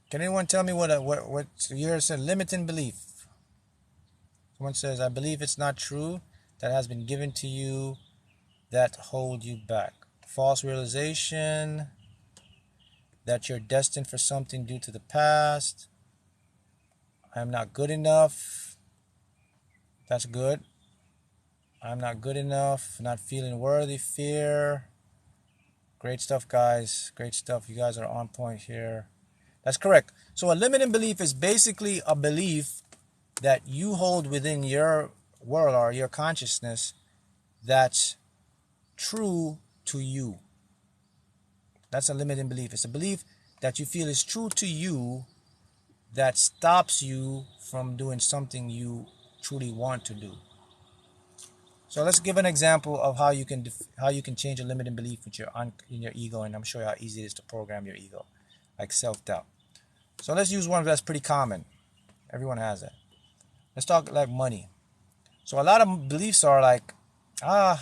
Can anyone tell me what you heard said limiting belief? Someone says, I believe it's not true that has been given to you that hold you back. False realization that you're destined for something due to the past. I'm not good enough. That's good. I'm not good enough. Not feeling worthy. Fear. Great stuff, guys. Great stuff. You guys are on point here. That's correct. So a limiting belief is basically a belief that you hold within your world or your consciousness that's true to you. That's a limiting belief. It's a belief that you feel is true to you that stops you from doing something you truly want to do. So let's give an example of how you can change a limiting belief with in your ego, and I'm sure how easy it is to program your ego, like self-doubt. So let's use one that's pretty common. Everyone has it. Let's talk like money. So a lot of beliefs are like, I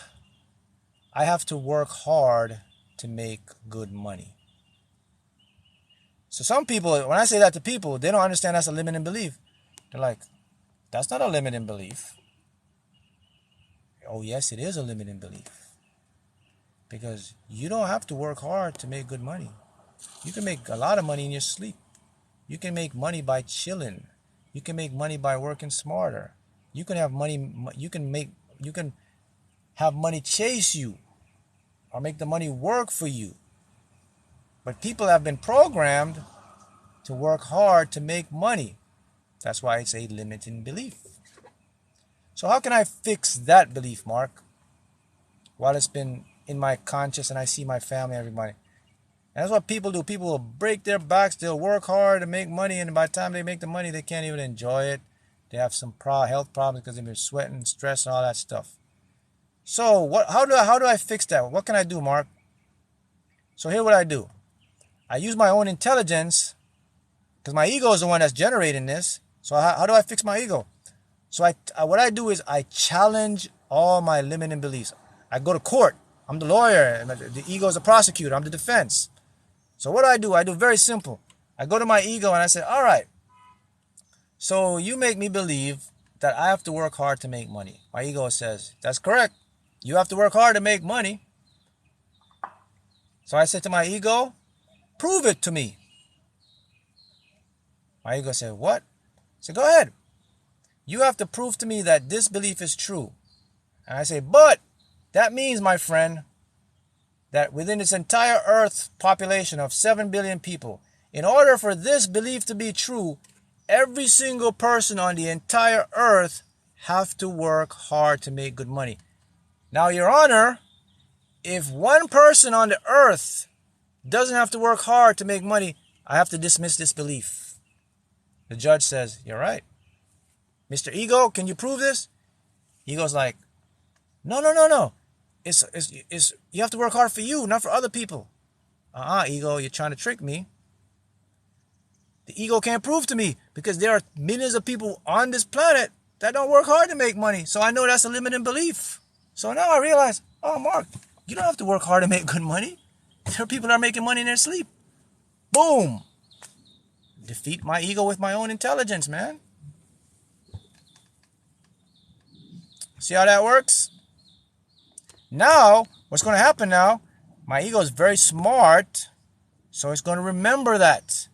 have to work hard to make good money. So some people, when I say that to people, they don't understand that's a limiting belief. They're like, that's not a limiting belief. Oh, yes, it is a limiting belief. Because you don't have to work hard to make good money. You can make a lot of money in your sleep. You can make money by chilling. You can make money by working smarter. You can have money. You can have money chase you, or make the money work for you. But people have been programmed to work hard to make money. That's why it's a limiting belief. So how can I fix that belief, Mark? While it's been in my conscious and I see my family, everybody. And that's what people do. People will break their backs. They'll work hard to make money. And by the time they make the money, they can't even enjoy it. They have some health problems because they've been sweating, stress, and all that stuff. So how do I fix that? What can I do, Mark? So here's what I do. I use my own intelligence because my ego is the one that's generating this. So how do I fix my ego? So what I do is I challenge all my limiting beliefs. I go to court. I'm the lawyer. The ego is the prosecutor. I'm the defense. So what do? I do very simple. I go to my ego and I say, all right, so you make me believe that I have to work hard to make money. My ego says, that's correct. You have to work hard to make money. So I said to my ego, prove it to me. My ego said, what? I said, go ahead. You have to prove to me that this belief is true. And I say, but that means, my friend, that within this entire Earth population of 7 billion people, in order for this belief to be true, every single person on the entire Earth have to work hard to make good money. Now, Your Honor, if one person on the Earth doesn't have to work hard to make money, I have to dismiss this belief. The judge says, you're right. Mr. Ego, can you prove this? Ego's like, no. It's you have to work hard for you, not for other people. Ego, you're trying to trick me. The ego can't prove to me because there are millions of people on this planet that don't work hard to make money. So I know that's a limiting belief. So now I realize, oh, Mark, you don't have to work hard to make good money. There are people that are making money in their sleep. Boom. Defeat my ego with my own intelligence, man. See how that works? Now, what's going to happen now, my ego is very smart, so it's going to remember that.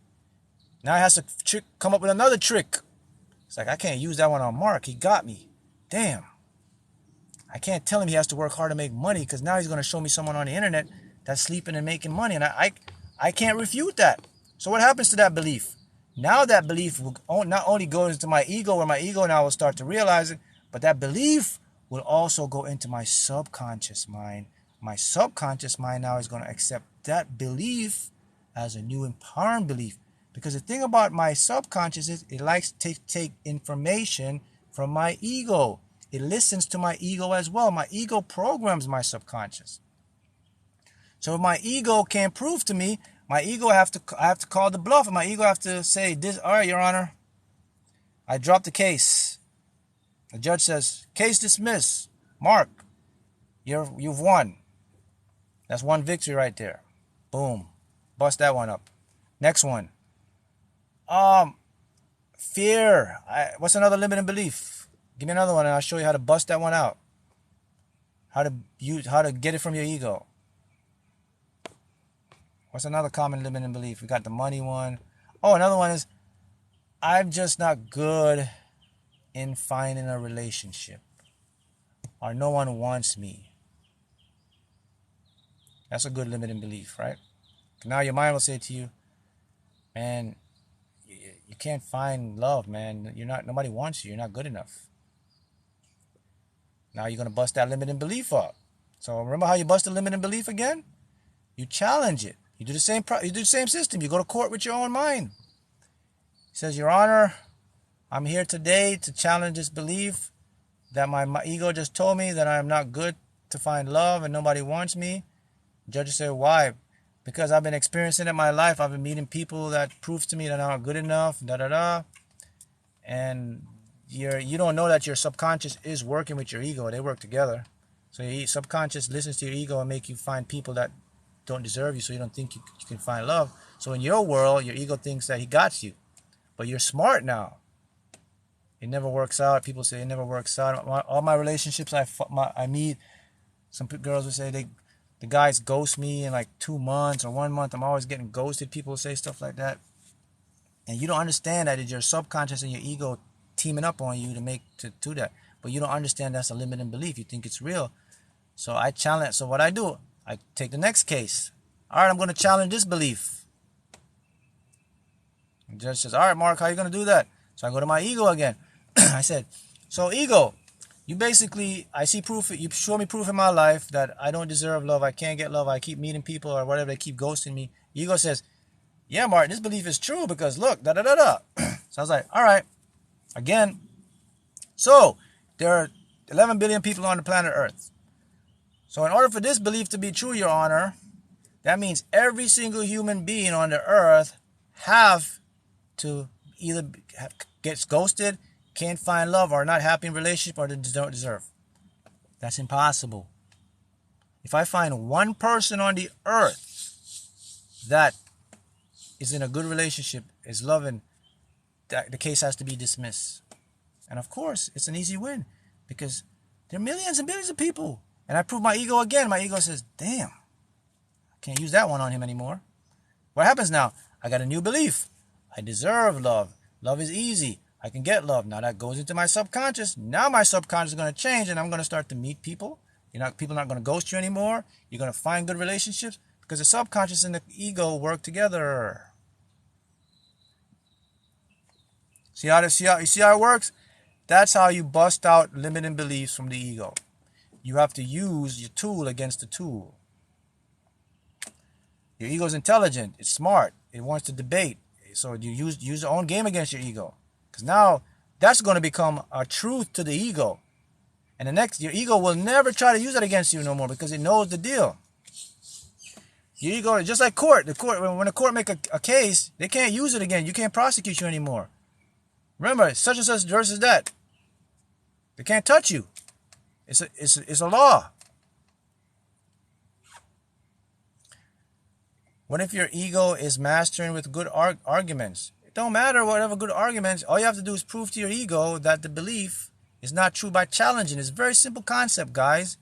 Now it has to come up with another trick. It's like, I can't use that one on Mark. He got me. Damn. I can't tell him he has to work hard to make money, because now he's going to show me someone on the internet that's sleeping and making money. And I can't refute that. So what happens to that belief? Now that belief will not only go into my ego, where my ego now will start to realize it, but that belief will also go into my subconscious mind. My subconscious mind now is going to accept that belief as a new empowering belief. Because the thing about my subconscious is it likes to take information from my ego. It listens to my ego as well. My ego programs my subconscious. So if my ego can't prove to me, my ego I have to call the bluff, and my ego have to say this. All right, Your Honor, I dropped the case. The judge says, case dismissed. Mark, you've won. That's one victory right there. Boom. Bust that one up. Next one. Fear. What's another limiting belief? Give me another one and I'll show you how to bust that one out. How to get it from your ego. What's another common limiting belief? We got the money one. Oh, another one is, I'm just not good in finding a relationship, or no one wants me. That's a good limiting belief, right? Now your mind will say to you, man, you can't find love, man. Nobody wants you. You're not good enough. Now you're going to bust that limiting belief up. So remember how you bust the limiting belief again? You challenge it. You do the same system. You go to court with your own mind. He says, Your Honor, I'm here today to challenge this belief that my ego just told me that I'm not good to find love and nobody wants me. The judge said, why? Because I've been experiencing it in my life. I've been meeting people that prove to me that I'm not good enough, and you don't know that your subconscious is working with your ego. They work together. So your subconscious listens to your ego and make you find people that don't deserve you, so you don't think you can find love. So in your world, your ego thinks that he got you. But you're smart now. It never works out. People say it never works out. All my relationships I meet, some girls will say the guys ghost me in like 2 months or 1 month. I'm always getting ghosted. People say stuff like that. And you don't understand that it's your subconscious and your ego teaming up on you to do that. But you don't understand that's a limiting belief. You think it's real. So I challenge. So what I do, I take the next case. All right, I'm going to challenge this belief. The judge says, all right, Mark, how are you going to do that? So I go to my ego again. I said, so ego, I see proof, you show me proof in my life that I don't deserve love, I can't get love, I keep meeting people or whatever, they keep ghosting me. Ego says, yeah, Mark, this belief is true because look, So I was like, all right, again. So there are 11 billion people on the planet Earth. So in order for this belief to be true, Your Honor, that means every single human being on the earth have to either gets ghosted, can't find love, or not happy in relationship, or they don't deserve. That's impossible. If I find one person on the earth that is in a good relationship, is loving, the case has to be dismissed. And of course, it's an easy win because there are millions and billions of people. And I prove my ego again. My ego says, damn, I can't use that one on him anymore. What happens now? I got a new belief. I deserve love. Love is easy. I can get love. Now that goes into my subconscious. Now my subconscious is going to change and I'm going to start to meet people. People are not going to ghost you anymore. You're going to find good relationships because the subconscious and the ego work together. See how it works? That's how you bust out limiting beliefs from the ego. You have to use your tool against the tool. Your ego is intelligent. It's smart. It wants to debate. So you use your own game against your ego. Because now that's going to become a truth to the ego. And your ego will never try to use it against you no more because it knows the deal. Your ego is just like court. When the court make a case, they can't use it again. You can't prosecute you anymore. Remember, such and such versus that. They can't touch you. It's a law. What if your ego is mastering with good arguments? It don't matter whatever good arguments. All you have to do is prove to your ego that the belief is not true by challenging. It's a very simple concept, guys.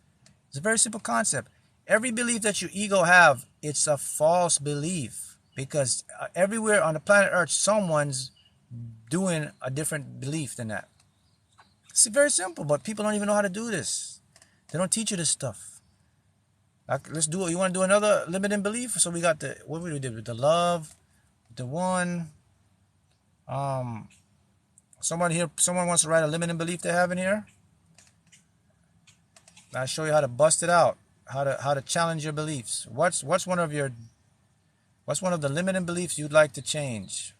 It's a very simple concept. Every belief that your ego have, it's a false belief. Because everywhere on the planet Earth, someone's doing a different belief than that. It's very simple, but people don't even know how to do this. They don't teach you this stuff. Like, let's do it. You want to do another limiting belief? So we got the, what we did with the love, the one. Someone wants to write a limiting belief they have in here. I'll show you how to bust it out. How to challenge your beliefs. What's one of the limiting beliefs you'd like to change?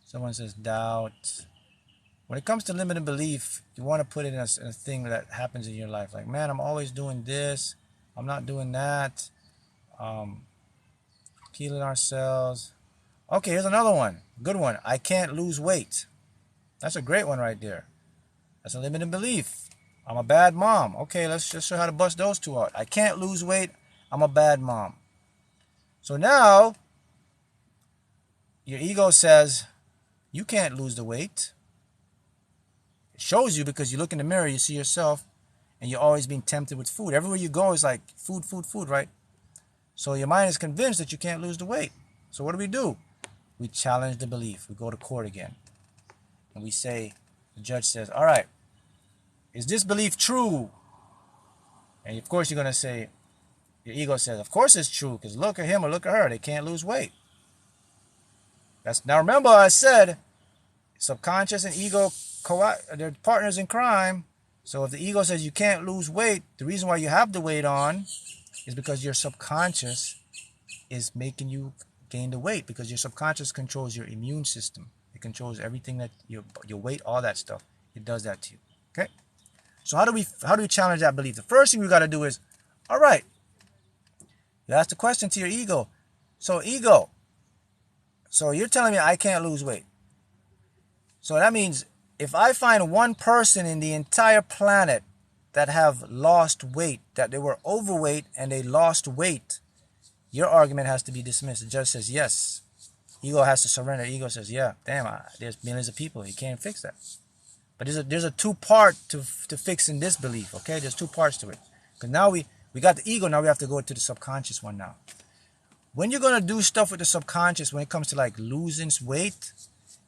Someone says doubt. When it comes to limiting belief, you want to put it in a thing that happens in your life. Like, man, I'm always doing this. I'm not doing that. Killing ourselves. Okay, here's another one. Good one. I can't lose weight. That's a great one right there. That's a limiting belief. I'm a bad mom. Okay, let's just show how to bust those two out. I can't lose weight. I'm a bad mom. So now, your ego says, you can't lose the weight. It shows you because you look in the mirror, you see yourself, and you're always being tempted with food. Everywhere you go is like food, food, food, right? So your mind is convinced that you can't lose the weight. So what do? We challenge the belief. We go to court again. And we say, the judge says, all right, is this belief true? And of course you're going to say, your ego says, of course it's true, because look at him or look at her. They can't lose weight. Now remember I said, subconscious and ego, they're partners in crime. So if the ego says you can't lose weight, the reason why you have the weight on is because your subconscious is making you gain the weight, because your subconscious controls your immune system. It controls everything, that your weight, all that stuff. It does that to you. Okay? So how do we challenge that belief? The first thing we got to do is, all right, you ask the question to your ego. So ego, so you're telling me I can't lose weight. So that means if I find one person in the entire planet that have lost weight, that they were overweight and they lost weight, your argument has to be dismissed. The judge says yes. Ego has to surrender. Ego says, yeah, damn, there's millions of people. You can't fix that. But there's a two-part to fixing this belief, okay? There's two parts to it. Because now we got the ego, now we have to go to the subconscious one now. When you're going to do stuff with the subconscious, when it comes to like losing weight,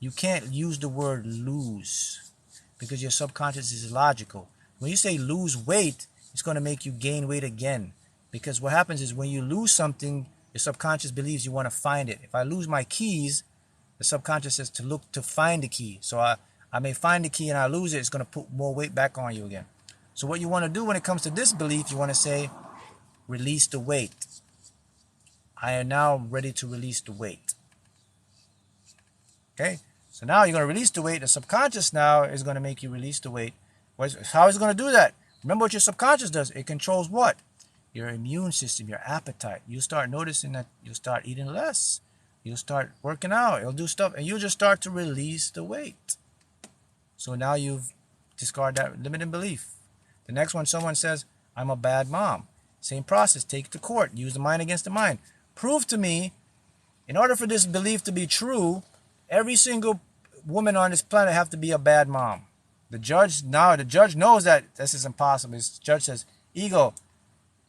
you can't use the word lose, because your subconscious is logical. When you say lose weight, it's going to make you gain weight again. Because what happens is when you lose something, your subconscious believes you want to find it. If I lose my keys, the subconscious says to look to find the key. So I may find the key and I lose it, it's going to put more weight back on you again. So what you want to do when it comes to this belief, you want to say, release the weight. I am now ready to release the weight. Okay? So now you're going to release the weight. The subconscious now is going to make you release the weight. How is it going to do that? Remember what your subconscious does. It controls what? Your immune system, your appetite. You start noticing that you'll start eating less. You'll start working out. You'll do stuff, and you'll just start to release the weight. So now you've discarded that limiting belief. The next one, someone says, I'm a bad mom. Same process. Take it to court. Use the mind against the mind. Prove to me, in order for this belief to be true, every single woman on this planet have to be a bad mom. The judge knows that this is impossible. The judge says, ego,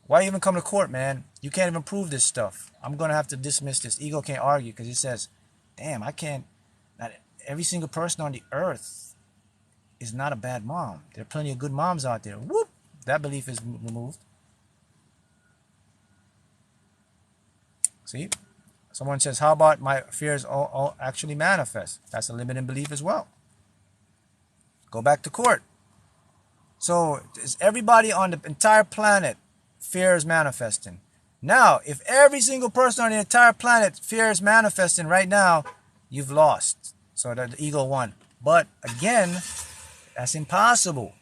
why even come to court, man? You can't even prove this stuff. I'm going to have to dismiss this. Ego can't argue because he says, damn, I can't. Not every single person on the earth is not a bad mom. There are plenty of good moms out there. Whoop! That belief is removed. See? Someone says, how about my fears all actually manifest? That's a limiting belief as well. Go back to court. So, is everybody on the entire planet fear is manifesting? Now, if every single person on the entire planet fear is manifesting right now, you've lost. So that the ego won. But again, that's impossible.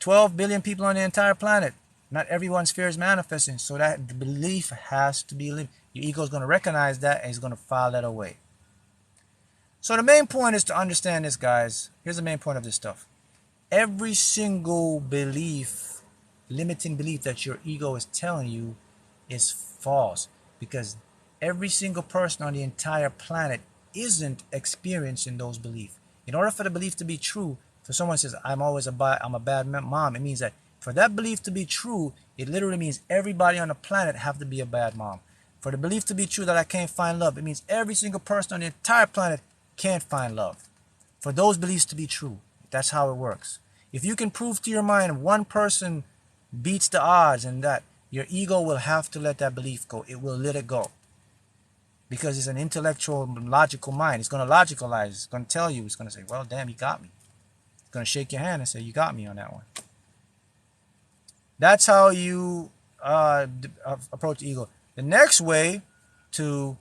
12 billion people on the entire planet. Not everyone's fear is manifesting. So that belief has to be lived. Your ego is going to recognize that and it's going to file that away. So the main point is to understand this, guys. Here's the main point of this stuff. Every single belief, limiting belief that your ego is telling you is false, because every single person on the entire planet isn't experiencing those beliefs. In order for the belief to be true, for someone says, I'm a bad mom, it means that for that belief to be true, it literally means everybody on the planet have to be a bad mom. For the belief to be true that I can't find love, it means every single person on the entire planet can't find love. For those beliefs to be true, that's how it works. If you can prove to your mind one person beats the odds, and that your ego will have to let that belief go. It will let it go. Because it's an intellectual, logical mind. It's going to logicalize. It's going to tell you. It's going to say, well, damn, you got me. It's going to shake your hand and say, you got me on that one. That's how you approach the ego. The next way to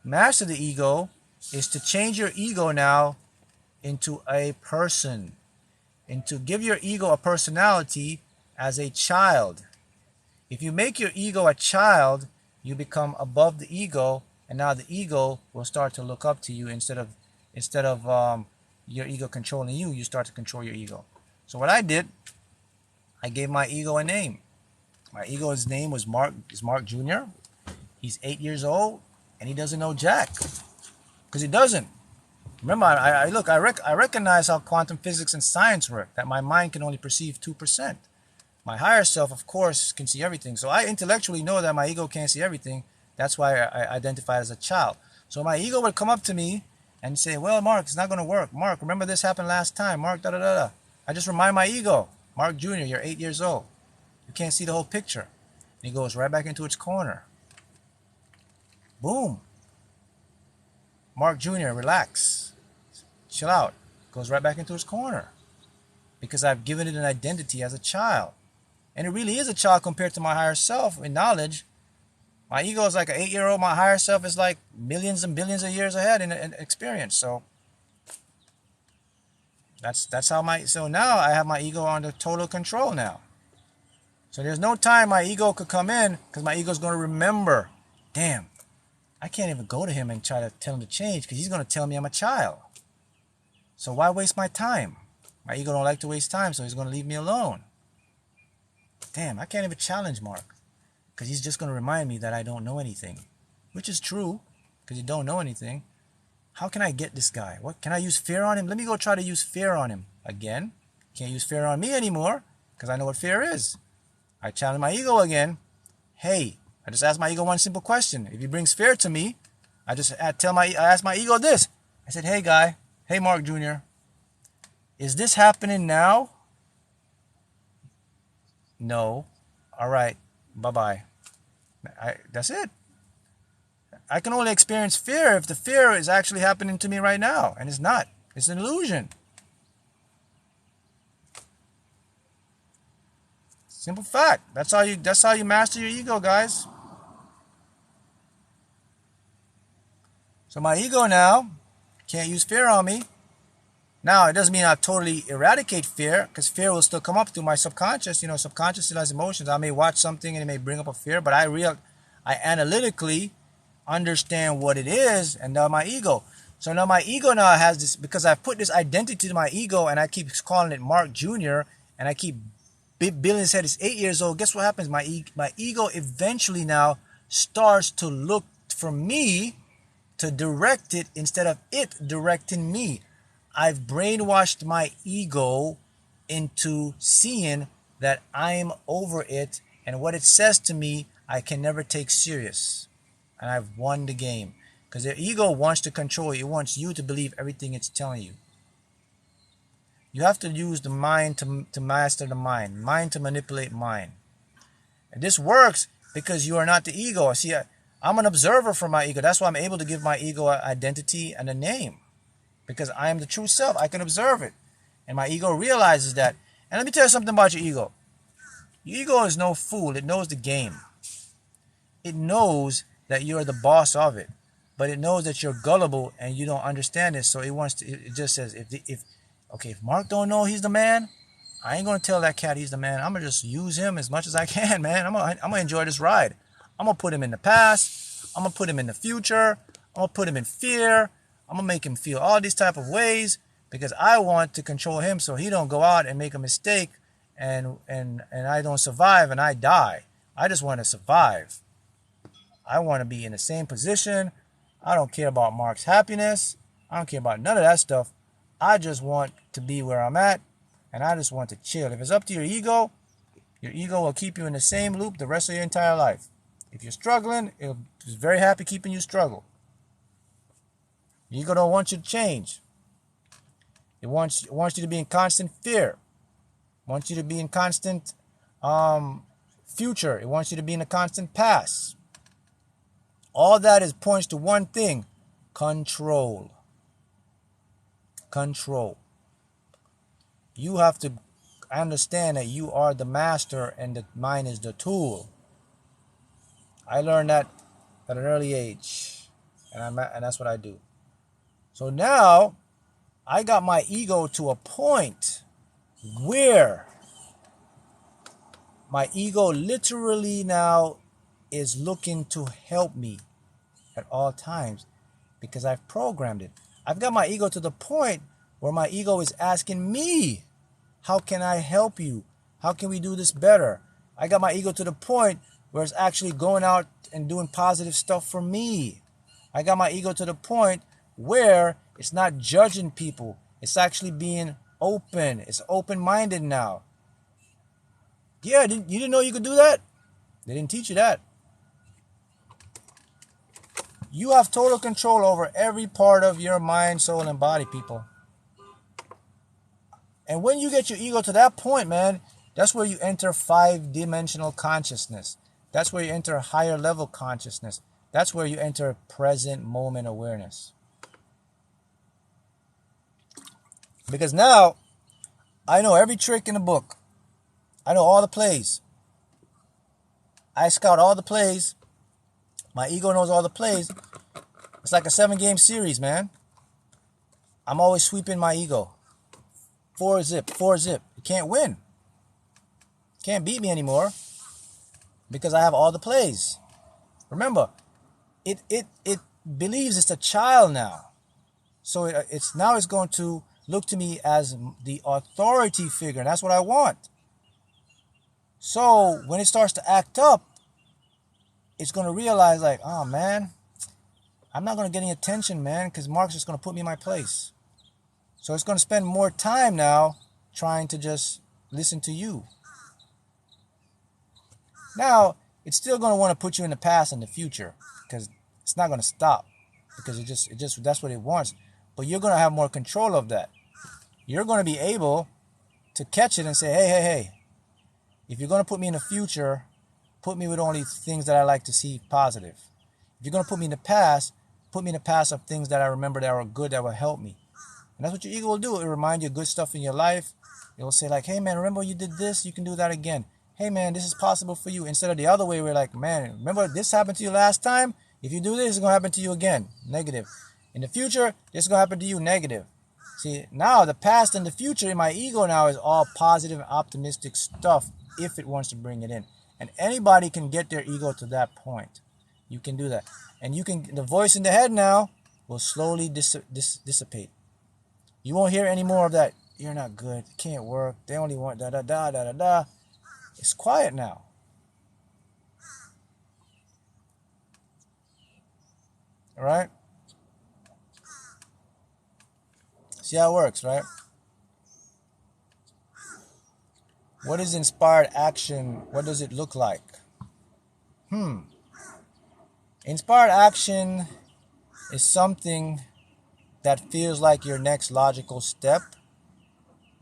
master the ego is to change your ego now into a person. And to give your ego a personality as a child. If you make your ego a child, you become above the ego, and now the ego will start to look up to you instead of your ego controlling you. You start to control your ego. So what I did, I gave my ego a name. My ego's name was Mark. Is Mark Jr. He's 8 years old, and he doesn't know jack, because he doesn't. Remember, I recognize how quantum physics and science work. That my mind can only perceive 2%. My higher self, of course, can see everything. So I intellectually know that my ego can't see everything. That's why I identify as a child. So my ego would come up to me and say, well, Mark, it's not going to work. Mark, remember this happened last time. Mark, da-da-da-da. I just remind my ego, Mark Jr., you're 8 years old. You can't see the whole picture. And he goes right back into its corner. Boom. Mark Jr., relax. Chill out. Goes right back into its corner. Because I've given it an identity as a child. And it really is a child compared to my higher self in knowledge. My ego is like an 8-year-old. My higher self is like millions and billions of years ahead in experience. So that's how so now I have my ego under total control now. So there's no time my ego could come in, because my ego is going to remember, damn, I can't even go to him and try to tell him to change, because he's going to tell me I'm a child. So why waste my time? My ego don't like to waste time, so he's going to leave me alone. Damn, I can't even challenge Mark, because he's just going to remind me that I don't know anything, which is true, because you don't know anything. How can I get this guy? What can I use fear on him? Let me go try to use fear on him again. Can't use fear on me anymore, because I know what fear is. I challenge my ego again. Hey, I just asked my ego one simple question. If he brings fear to me, I ask my ego this. I said, hey guy, hey Mark Jr., is this happening now? No. All right. Bye-bye. That's it. I can only experience fear if the fear is actually happening to me right now. And it's not. It's an illusion. Simple fact. That's how you master your ego, guys. So my ego now can't use fear on me. Now, it doesn't mean I totally eradicate fear, because fear will still come up through my subconscious. You know, subconscious still has emotions. I may watch something and it may bring up a fear, but I analytically understand what it is, and now my ego. So now my ego now has this, because I put this identity to my ego, and I keep calling it Mark Jr., and I keep billing his head is 8 years old. Guess what happens? My ego eventually now starts to look for me to direct it instead of it directing me. I've brainwashed my ego into seeing that I'm over it, and what it says to me I can never take serious. And I've won the game. Because the ego wants to control you. It wants you to believe everything it's telling you. You have to use the mind to master the mind. Mind to manipulate mind. And this works because you are not the ego. See, I'm an observer for my ego. That's why I'm able to give my ego an identity and a name. Because I am the true self. I can observe it. And my ego realizes that. And let me tell you something about your ego. Your ego is no fool. It knows the game. It knows that you're the boss of it. But it knows that you're gullible and you don't understand it. So it just says, if Mark don't know he's the man, I ain't going to tell that cat he's the man. I'm going to just use him as much as I can, man. I'm going to enjoy this ride. I'm going to put him in the past. I'm going to put him in the future. I'm going to put him in fear. I'm gonna make him feel all these type of ways because I want to control him so he don't go out and make a mistake and I don't survive and I die. I just want to survive. I want to be in the same position. I don't care about Mark's happiness. I don't care about none of that stuff. I just want to be where I'm at, and I just want to chill. If it's up to your ego will keep you in the same loop the rest of your entire life. If you're struggling, it's very happy keeping you struggle. Your ego don't want you to change. It wants you to be in constant fear. It wants you to be in constant future. It wants you to be in a constant past. All that is points to one thing: control. Control. You have to understand that you are the master and the mind is the tool. I learned that at an early age, and that's what I do. So now I got my ego to a point where my ego literally now is looking to help me at all times because I've programmed it. I've got my ego to the point where my ego is asking me, how can I help you? How can we do this better? I got my ego to the point where it's actually going out and doing positive stuff for me. I got my ego to the point where it's not judging people. It's actually being open. It's open-minded now. Yeah, you didn't know you could do that? They didn't teach you that. You have total control over every part of your mind, soul, and body, people. And when you get your ego to that point, man, that's where you enter 5-dimensional consciousness. That's where you enter higher level consciousness. That's where you enter present moment awareness. Because now, I know every trick in the book. I know all the plays. I scout all the plays. My ego knows all the plays. It's like a 7-game series, man. I'm always sweeping my ego. 4-zip, 4-zip. You can't win. Can't beat me anymore because I have all the plays. Remember, it believes it's a child now. So it's going to look to me as the authority figure. And that's what I want. So when it starts to act up, it's going to realize like, oh man, I'm not going to get any attention, man, because Mark's just going to put me in my place. So it's going to spend more time now trying to just listen to you. Now, it's still going to want to put you in the past and the future because it's not going to stop because it just that's what it wants. But you're going to have more control of that. You're going to be able to catch it and say, hey, if you're going to put me in the future, put me with only things that I like to see positive. If you're going to put me in the past, put me in the past of things that I remember that were good, that will help me. And that's what your ego will do. It will remind you of good stuff in your life. It will say like, hey man, remember you did this? You can do that again. Hey man, this is possible for you. Instead of the other way, we're like, man, remember this happened to you last time? If you do this, it's going to happen to you again. Negative. In the future, this is going to happen to you. Negative. See, now the past and the future in my ego now is all positive and optimistic stuff if it wants to bring it in. And anybody can get their ego to that point. You can do that. And you can, the voice in the head now will slowly dissipate. You won't hear any more of that. You're not good. It can't work. They only want da da da da da da. It's quiet now. All right? See how it works, right? What is inspired action? What does it look like? Inspired action is something that feels like your next logical step.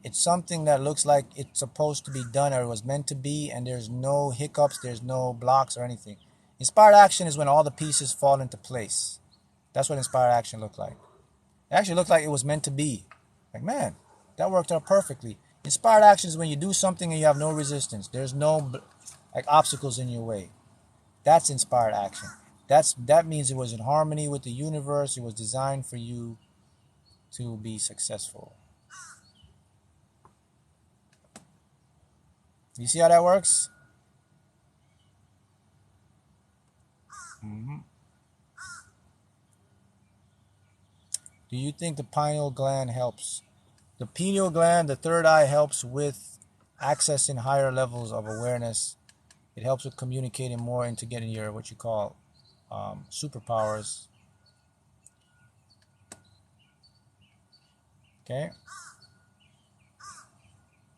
It's something that looks like it's supposed to be done or it was meant to be, and there's no hiccups, there's no blocks or anything. Inspired action is when all the pieces fall into place. That's what inspired action looked like. It actually looked like it was meant to be. Like, man, that worked out perfectly. Inspired action is when you do something and you have no resistance. There's no like obstacles in your way. That's inspired action. That means it was in harmony with the universe. It was designed for you to be successful. You see how that works? Do you think the pineal gland helps? The pineal gland, the third eye, helps with accessing higher levels of awareness. It helps with communicating more into getting your, what you call, superpowers. Okay?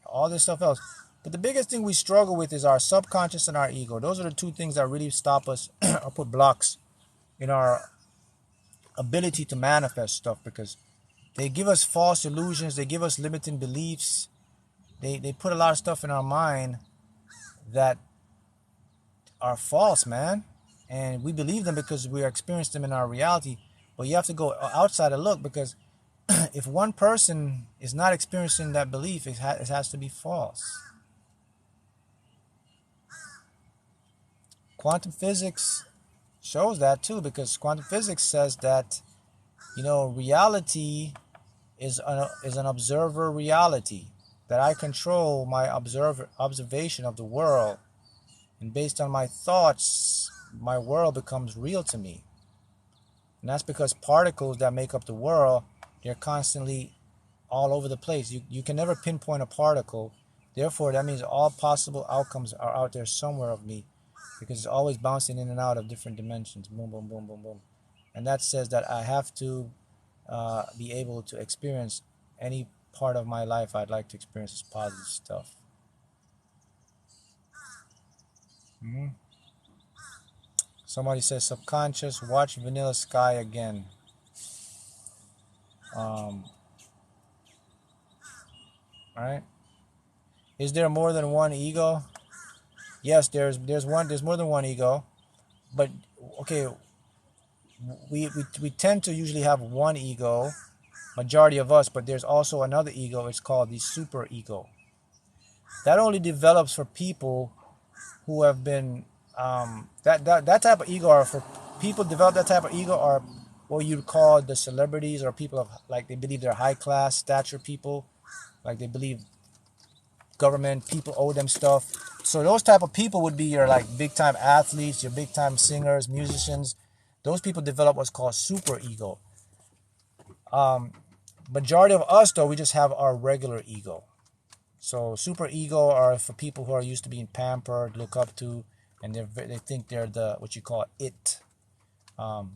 All this stuff else. But the biggest thing we struggle with is our subconscious and our ego. Those are the two things that really stop us or put blocks in our ability to manifest stuff, because they give us false illusions. They give us limiting beliefs. They put a lot of stuff in our mind that are false, man. And we believe them because we experience them in our reality. But you have to go outside and look, because if one person is not experiencing that belief, it has to be false. Quantum physics shows that too, because quantum physics says that, you know, reality is an observer reality, that I control my observation of the world, and based on my thoughts, my world becomes real to me. And that's because particles that make up the world, they're constantly all over the place. You can never pinpoint a particle. Therefore, that means all possible outcomes are out there somewhere of me, because it's always bouncing in and out of different dimensions. Boom, boom, boom, boom, boom. And that says that I have to be able to experience any part of my life I'd like to experience as positive stuff. Somebody says subconscious, watch Vanilla Sky again. Right? Is there more than one ego? Yes, there's more than one ego. But okay, we tend to usually have one ego, majority of us, but there's also another ego. It's called the super ego. That only develops for people who have been that type of ego, or for people develop that type of ego, are what you'd call the celebrities, or people of, like, they believe they're high class stature people, like they believe government people owe them stuff. So those type of people would be your, like, big time athletes, your big time singers, musicians. Those people develop what's called super ego. Majority of us, though, we just have our regular ego. So super ego are for people who are used to being pampered, look up to, and they think they're the, what you call, it.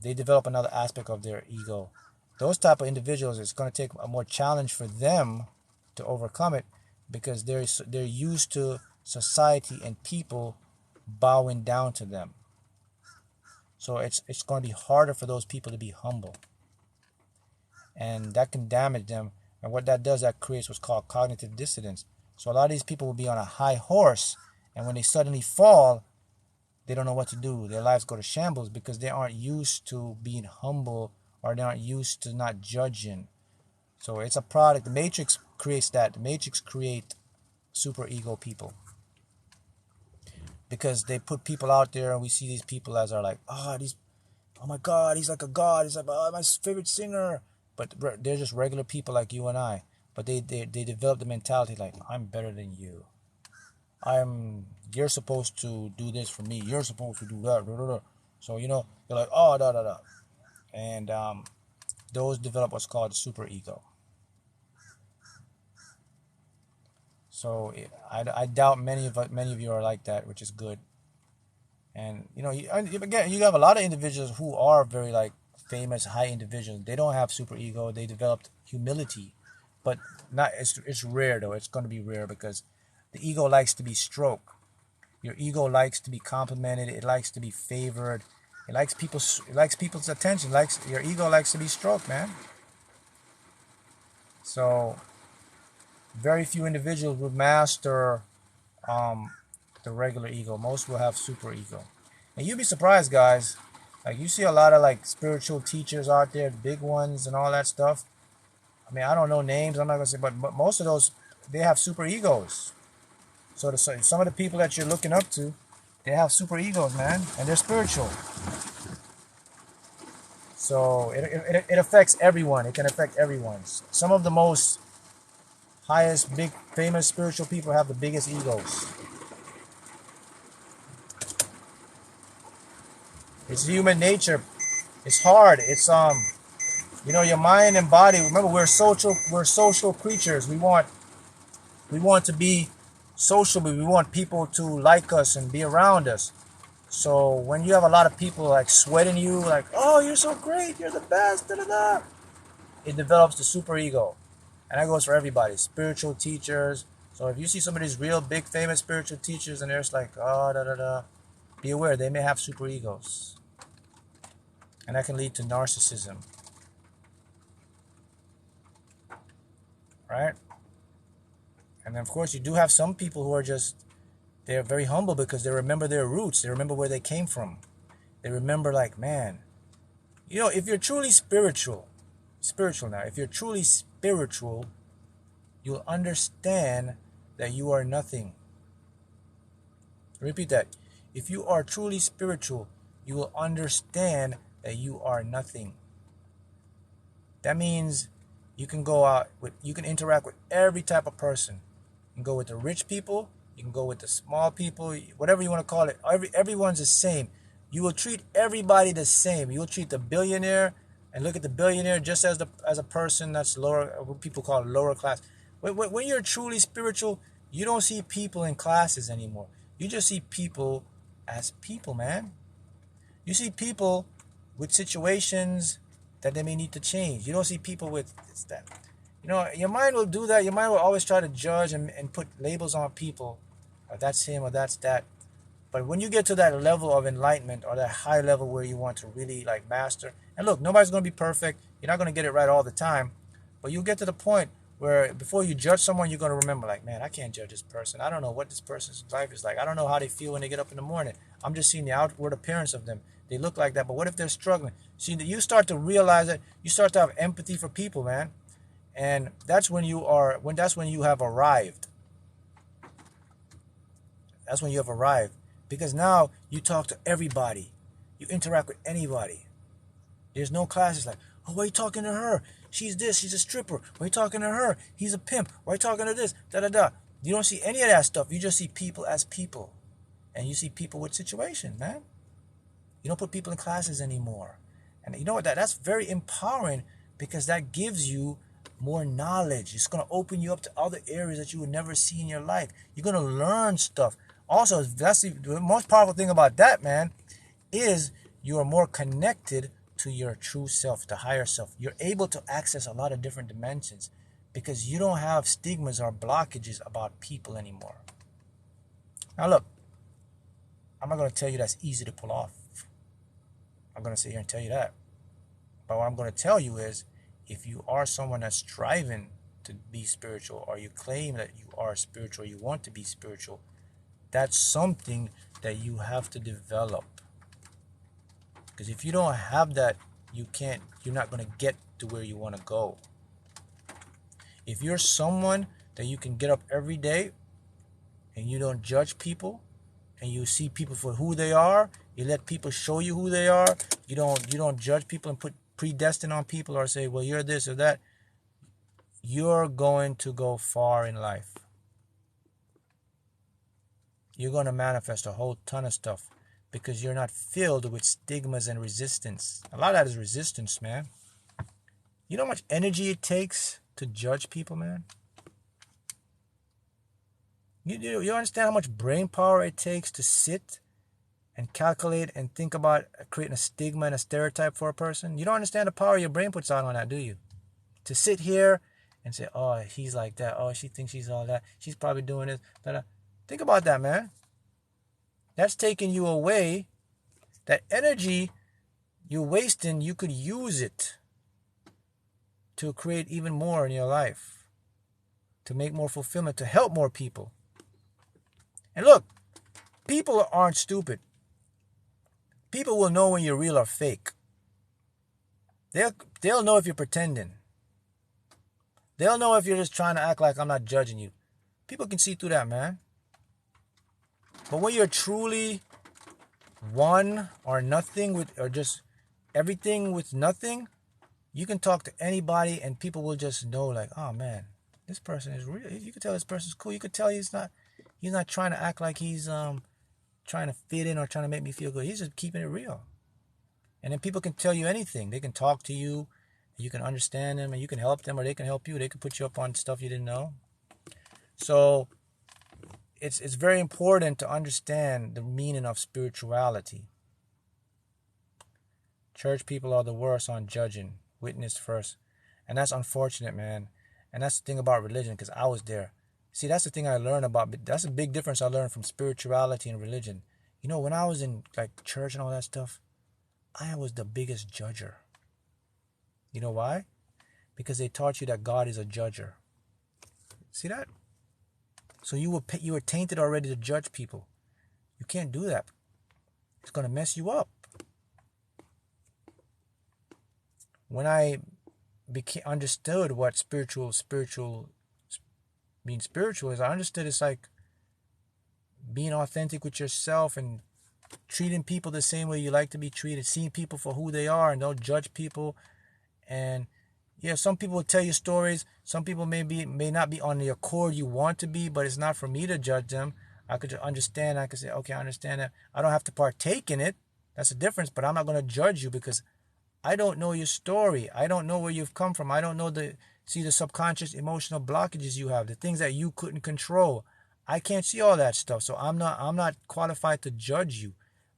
They develop another aspect of their ego. Those type of individuals, it's going to take a more challenge for them to overcome it, because they're used to society and people bowing down to them. So it's going to be harder for those people to be humble, and that can damage them. And what that does, that creates what's called cognitive dissonance. So a lot of these people will be on a high horse, and when they suddenly fall, they don't know what to do. Their lives go to shambles because they aren't used to being humble, or they aren't used to not judging. So it's a product. The Matrix creates that. The Matrix create super ego people, because they put people out there, and we see these people as are like, oh my God, he's like a god. He's like, oh, my favorite singer. But they're just regular people like you and I. But they develop the mentality like, I'm better than you. You're supposed to do this for me. You're supposed to do that. Blah, blah, blah. So, you know, they're like, oh, da, da, da. And those develop what's called super ego. So I doubt many of you are like that, which is good. And, you know, again, you have a lot of individuals who are very, like, famous, high individuals. They don't have super ego. They developed humility. But it's rare, though. It's going to be rare, because the ego likes to be stroked. Your ego likes to be complimented. It likes to be favored. It likes people's attention. Your ego likes to be stroked, man. So very few individuals would master the regular ego. Most will have super ego. And you'd be surprised, guys. Like, you see a lot of, like, spiritual teachers out there, big ones and all that stuff. I mean, I don't know names. I'm not going to say, but most of those, they have super egos. So some of the people that you're looking up to, they have super egos, man. And they're spiritual. So it affects everyone. It can affect everyone. Some of the most highest, big, famous spiritual people have the biggest egos. It's human nature. It's hard. It's You know, your mind and body. Remember, we're social creatures. We want to be sociable. We want people to like us and be around us. So when you have a lot of people like sweating you, like, oh, you're so great, you're the best, da da da, it develops the superego. And that goes for everybody, spiritual teachers. So if you see some of these real big famous spiritual teachers and they're just like, oh, da da da, be aware, they may have superegos. And that can lead to narcissism. Right? And then of course you do have some people who are just, they're very humble because they remember their roots. They remember where they came from. They remember like, man, you know, if you're truly spiritual now, if you're truly spiritual, you'll understand that you are nothing. Repeat that. If you are truly spiritual, you will understand that you are nothing. That means you can go out with, you can interact with every type of person. You can go with the rich people, you can go with the small people, whatever you want to call it. Everyone's the same. You will treat everybody the same. You will treat the billionaire and look at the billionaire just as a person that's lower, what people call lower class. When you're truly spiritual, you don't see people in classes anymore. You just see people as people, man. You see people with situations that they may need to change. You don't see people with it's that. You know, your mind will do that. Your mind will always try to judge and put labels on people. Or that's him or that's that. But when you get to that level of enlightenment or that high level where you want to really like master, and look, nobody's going to be perfect. You're not going to get it right all the time. But you'll get to the point where before you judge someone, you're going to remember like, man, I can't judge this person. I don't know what this person's life is like. I don't know how they feel when they get up in the morning. I'm just seeing the outward appearance of them. They look like that, but what if they're struggling? See, you start to realize that you start to have empathy for people, man. And that's when you have arrived. That's when you have arrived. Because now you talk to everybody. You interact with anybody. There's no classes like, oh, why are you talking to her? She's this, she's a stripper. Why are you talking to her? He's a pimp. Why are you talking to this? Da da da. You don't see any of that stuff. You just see people as people. And you see people with situations, man. You don't put people in classes anymore. And you know what? That's very empowering because that gives you more knowledge. It's going to open you up to other areas that you would never see in your life. You're going to learn stuff. Also, that's the most powerful thing about that, man, is you are more connected to your true self, the higher self. You're able to access a lot of different dimensions because you don't have stigmas or blockages about people anymore. Now, look, I'm not going to tell you that's easy to pull off. I'm going to sit here and tell you that. But what I'm going to tell you is, if you are someone that's striving to be spiritual, or you claim that you are spiritual, you want to be spiritual, that's something that you have to develop. Because if you don't have that, you're not going to get to where you want to go. If you're someone that you can get up every day and you don't judge people, and you see people for who they are, you let people show you who they are, you don't judge people and put predestined on people or say, well, you're this or that, you're going to go far in life. You're going to manifest a whole ton of stuff because you're not filled with stigmas and resistance. A lot of that is resistance, man. You know how much energy it takes to judge people, man? You understand how much brain power it takes to sit and calculate and think about creating a stigma and a stereotype for a person? You don't understand the power your brain puts out on that, do you? To sit here and say, oh, he's like that. Oh, she thinks she's all that. She's probably doing this. Da-da. Think about that, man. That's taking you away. That energy you're wasting, you could use it to create even more in your life, to make more fulfillment, to help more people. And look, people aren't stupid. People will know when you're real or fake. They'll know if you're pretending. They'll know if you're just trying to act like I'm not judging you. People can see through that, man. But when you're truly one or nothing with, or just everything with nothing, you can talk to anybody and people will just know like, oh man, this person is real. You can tell this person's cool. You could tell he's not trying to act like he's trying to fit in or trying to make me feel good. He's just keeping it real. And then people can tell you anything. They can talk to you You can understand them, and you can help them, or they can help you. They can put you up on stuff you didn't know. So it's very important to understand the meaning of spirituality. Church people are the worst on judging. Witness first. And that's unfortunate, man. And that's the thing about religion, because I was there. See, that's the thing I learned about. That's a big difference I learned from spirituality and religion. You know, when I was in like church and all that stuff, I was the biggest judger. You know why? Because they taught you that God is a judger. See that? So you were tainted already to judge people. You can't do that. It's going to mess you up. When I understood what being spiritual is, I understood it's like being authentic with yourself and treating people the same way you like to be treated, seeing people for who they are and don't judge people. And yeah, some people will tell you stories. Some people may not be on the accord you want to be, but it's not for me to judge them. I could understand. I could say, okay, I understand that. I don't have to partake in it. That's the difference. But I'm not going to judge you because I don't know your story. I don't know where you've come from. I don't know the subconscious emotional blockages you have, the things that you couldn't control. I can't see all that stuff. So I'm not qualified to judge you.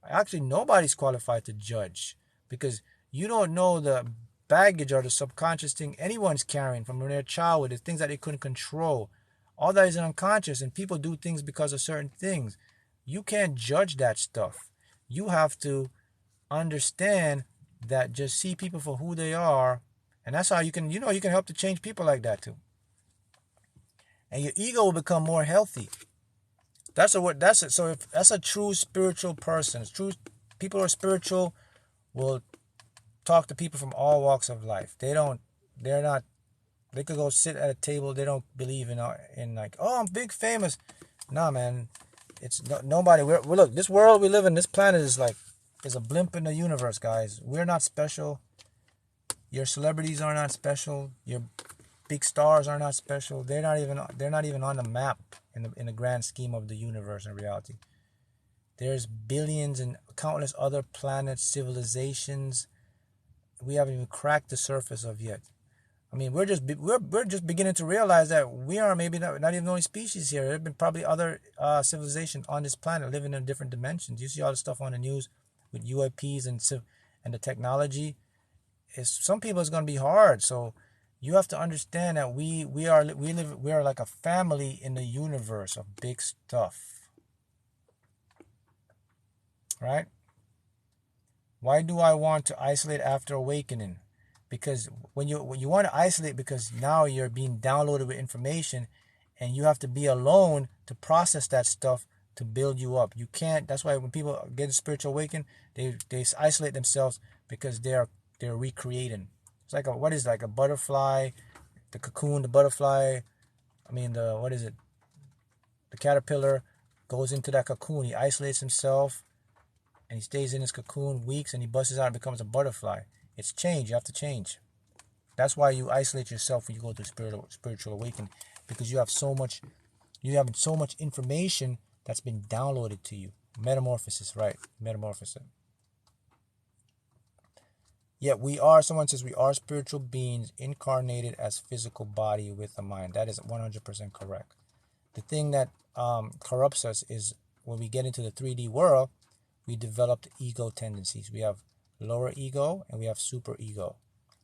Actually, nobody's qualified to judge because you don't know the baggage or the subconscious thing anyone's carrying from their childhood, the things that they couldn't control. All that is unconscious, and people do things because of certain things. You can't judge that stuff. You have to understand that, just see people for who they are, and that's how you can help to change people like that too. And your ego will become more healthy. So if that's a true spiritual person, people who are spiritual will talk to people from all walks of life. They could go sit at a table. They don't believe in like, oh, I'm big famous. Nah, man, it's nobody. Look, this world we live in, this planet is a blimp in the universe, guys. We're not special. Your celebrities are not special. Your big stars are not special. They're not even on the map in the grand scheme of the universe and reality. There's billions and countless other planets, civilizations we haven't even cracked the surface of yet. I mean, we're just beginning to realize that we are maybe not even the only species here. There have been probably other civilizations on this planet living in different dimensions. You see all the stuff on the news with UAPs and the technology. Some people it's going to be hard. So you have to understand that we are like a family in the universe of big stuff, right? Why do I want to isolate after awakening? Because when you want to isolate, because now you're being downloaded with information, and you have to be alone to process that stuff to build you up. You can't. That's why when people get a spiritual awakening, they isolate themselves because they're recreating. It's like a butterfly, the cocoon, the butterfly. I mean the caterpillar goes into that cocoon. He isolates himself. And he stays in his cocoon weeks, and he busts out and becomes a butterfly. It's change. You have to change. That's why you isolate yourself when you go through spiritual awakening, because you have so much information that's been downloaded to you. Metamorphosis, right? Metamorphosis. Yet someone says we are spiritual beings incarnated as physical body with a mind. That is 100% correct. The thing that corrupts us is when we get into the 3D world, we developed ego tendencies. We have lower ego and we have super ego.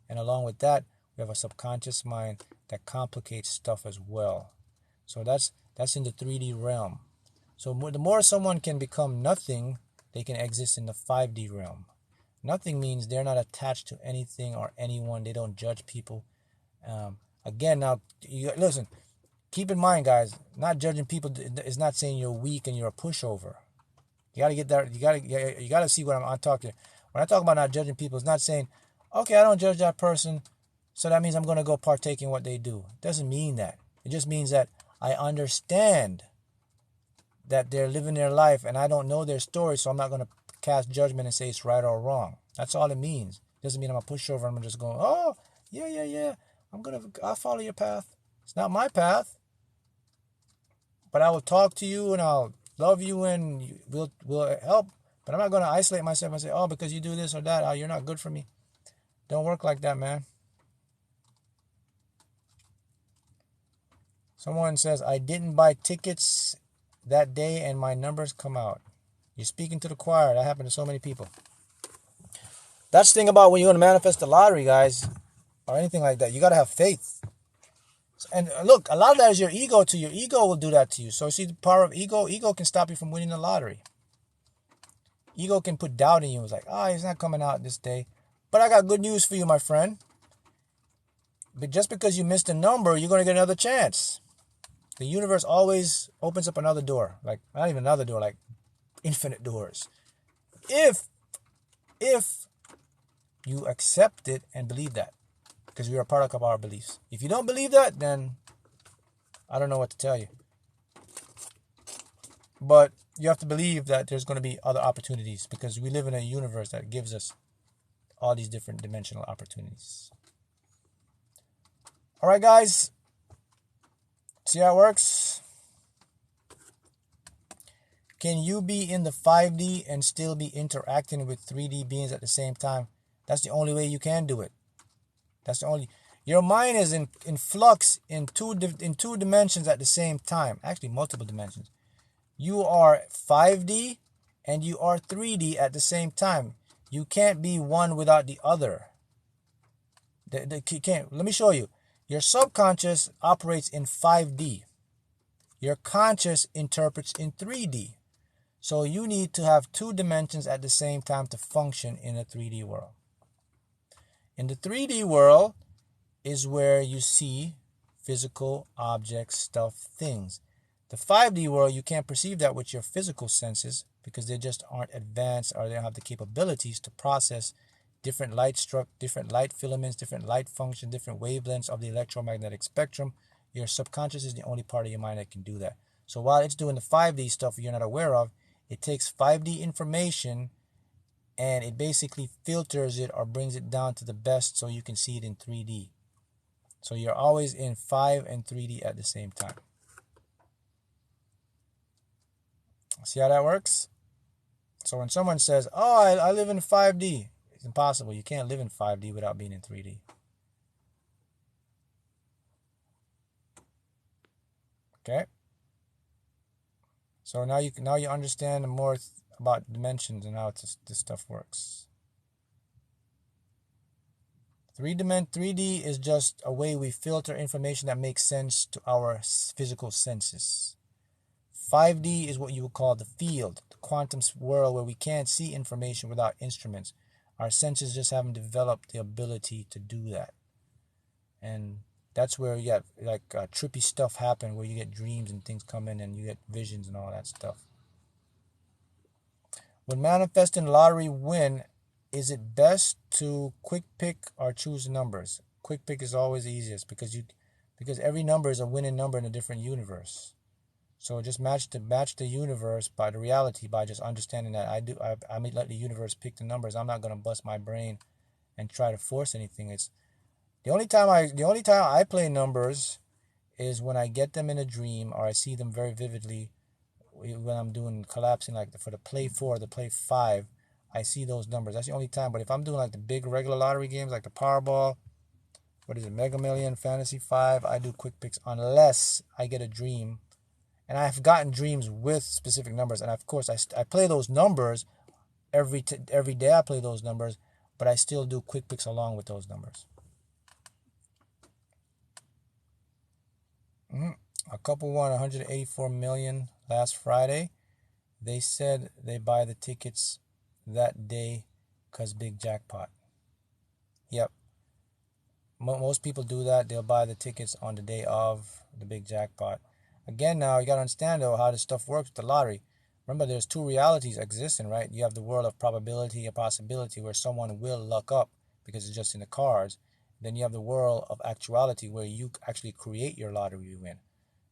And along with that, we have a subconscious mind that complicates stuff as well. So that's in the 3D realm. So the more someone can become nothing, they can exist in the 5D realm. Nothing means they're not attached to anything or anyone. They don't judge people. Again, now, listen, keep in mind, guys, not judging people is not saying you're weak and you're a pushover. You gotta get that. You gotta see what I'm talking. When I talk about not judging people, it's not saying, okay, I don't judge that person, so that means I'm gonna go partake in what they do. It doesn't mean that. It just means that I understand that they're living their life, and I don't know their story, so I'm not gonna cast judgment and say it's right or wrong. That's all it means. It doesn't mean I'm a pushover. I'm just going, oh yeah. I'll follow your path. It's not my path, but I will talk to you and I'll love you and we'll help, but I'm not going to isolate myself and say, oh, because you do this or that, oh, you're not good for me. Don't work like that, man. Someone says, I didn't buy tickets that day and my numbers come out. You're speaking to the choir. That happened to so many people. That's the thing about when you're going to manifest the lottery, guys, or anything like that. You got to have faith. And look, a lot of that is your ego too. Your ego will do that to you. So see the power of ego? Ego can stop you from winning the lottery. Ego can put doubt in you. It's like, he's not coming out this day. But I got good news for you, my friend. But just because you missed a number, you're going to get another chance. The universe always opens up another door. Like, not even another door, like infinite doors. If you accept it and believe that. Because we are a product of our beliefs. If you don't believe that, then I don't know what to tell you. But you have to believe that there's going to be other opportunities, because we live in a universe that gives us all these different dimensional opportunities. All right, guys. See how it works? Can you be in the 5D and still be interacting with 3D beings at the same time? That's the only way you can do it. That's the only. Your mind is in flux in two dimensions at the same time. Actually, multiple dimensions. You are 5D and you are 3D at the same time. You can't be one without the other. Can't. Let me show you. Your subconscious operates in 5D. Your conscious interprets in 3D. So you need to have two dimensions at the same time to function in a 3D world. In the 3D world is where you see physical objects, stuff, things. The 5D world, you can't perceive that with your physical senses because they just aren't advanced, or they don't have the capabilities to process different light different light filaments, different light function, different wavelengths of the electromagnetic spectrum. Your subconscious is the only part of your mind that can do that. So while it's doing the 5D stuff you're not aware of, it takes 5D information and it basically filters it or brings it down to the best so you can see it in 3D. So you're always in 5 and 3D at the same time. See how that works? So when someone says, I live in 5D, it's impossible. You can't live in 5D without being in 3D. Okay? So now you understand more about dimensions and how this stuff works. 3D is just a way we filter information that makes sense to our physical senses. 5D is what you would call the field, the quantum world where we can't see information without instruments. Our senses just haven't developed the ability to do that. And that's where you get like trippy stuff happen, where you get dreams and things come in and you get visions and all that stuff. When manifesting lottery win, is it best to quick pick or choose numbers? Quick pick is always the easiest because every number is a winning number in a different universe. So just match the universe by the reality, by just understanding that I may let the universe pick the numbers. I'm not gonna bust my brain and try to force anything. It's the only time I play numbers is when I get them in a dream or I see them very vividly when I'm doing collapsing, like for the play 4, the play 5. I see those numbers. That's the only time. But if I'm doing like the big regular lottery games, like the Powerball, Mega Million, Fantasy 5, I do quick picks unless I get a dream. And I've gotten dreams with specific numbers. And of course, I play those numbers every day. I play those numbers, but I still do quick picks along with those numbers. A couple won 184 million last Friday. They said they buy the tickets that day because big jackpot. Yep. Most people do that. They'll buy the tickets on the day of the big jackpot. Again, now you got to understand though how this stuff works with the lottery. Remember, there's two realities existing, right? You have the world of probability and possibility where someone will luck up because it's just in the cards. Then you have the world of actuality where you actually create your lottery win.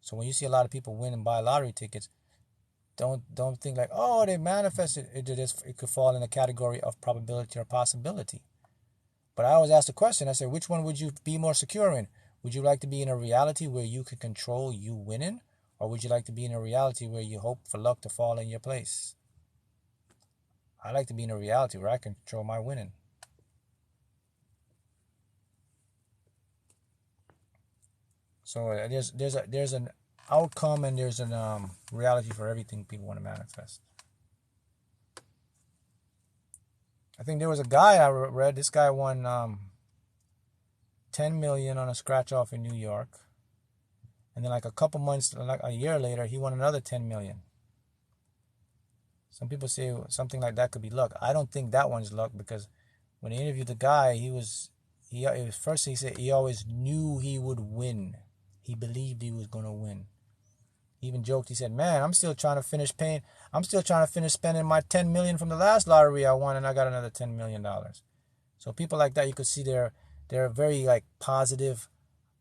So when you see a lot of people win and buy lottery tickets, don't think like, they manifested it. It could fall in the category of probability or possibility. But I always ask the question, I say, which one would you be more secure in? Would you like to be in a reality where you can control you winning? Or would you like to be in a reality where you hope for luck to fall in your place? I like to be in a reality where I can control my winning. So there's an outcome and there's an reality for everything people want to manifest. I think there was a guy I read. This guy won 10 million on a scratch off in New York, and then like a couple months, like a year later, he won another 10 million. Some people say something like that could be luck. I don't think that one's luck, because when he interviewed the guy, first he said he always knew he would win. He believed he was gonna win. He even joked. He said, "Man, I'm still trying to finish spending my 10 million from the last lottery I won, and I got another $10 million." So people like that, you could see they're very like positive,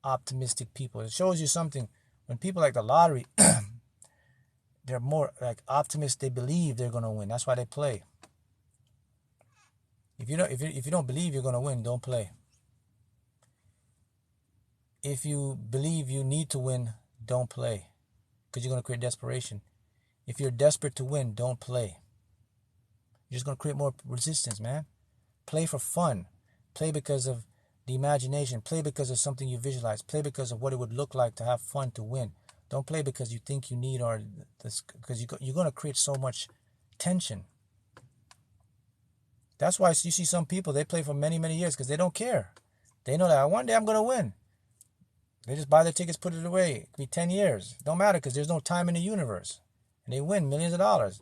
optimistic people. It shows you something. When people like the lottery, they're more like optimists. They believe they're gonna win. That's why they play. If you don't believe you're gonna win, don't play. If you believe you need to win, don't play, because you're gonna create desperation. If you're desperate to win, don't play. You're just gonna create more resistance, man. Play for fun. Play because of the imagination. Play because of something you visualize. Play because of what it would look like to have fun, to win. Don't play because you think you need, or this, because you're going to create so much tension. That's why you see some people, they play for many, many years because they don't care. They know that one day I'm going to win. They just buy their tickets, put it away. It could be 10 years. Don't matter, because there's no time in the universe. And they win millions of dollars.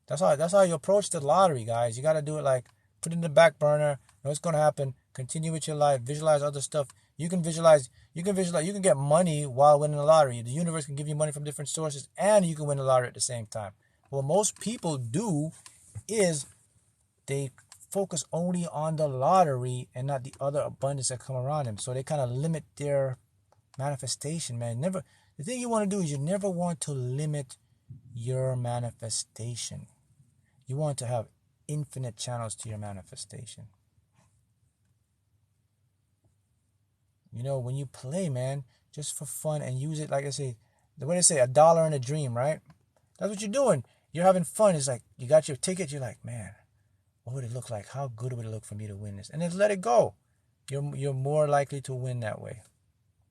That's how you approach the lottery, guys. You got to do it like, put it in the back burner. Know what's going to happen. Continue with your life. Visualize other stuff. You can get money while winning the lottery. The universe can give you money from different sources, and you can win the lottery at the same time. What most people do is they focus only on the lottery and not the other abundance that come around them. So they kind of limit their manifestation, man. The thing you want to do is you never want to limit your manifestation. You want to have infinite channels to your manifestation. You know, when you play, man, just for fun, and use it, like I say, the way they say, $1 in a dream, right? That's what you're doing. You're having fun. It's like you got your ticket. You're like, man, what would it look like? How good would it look for me to win this? And then let it go. You're more likely to win that way,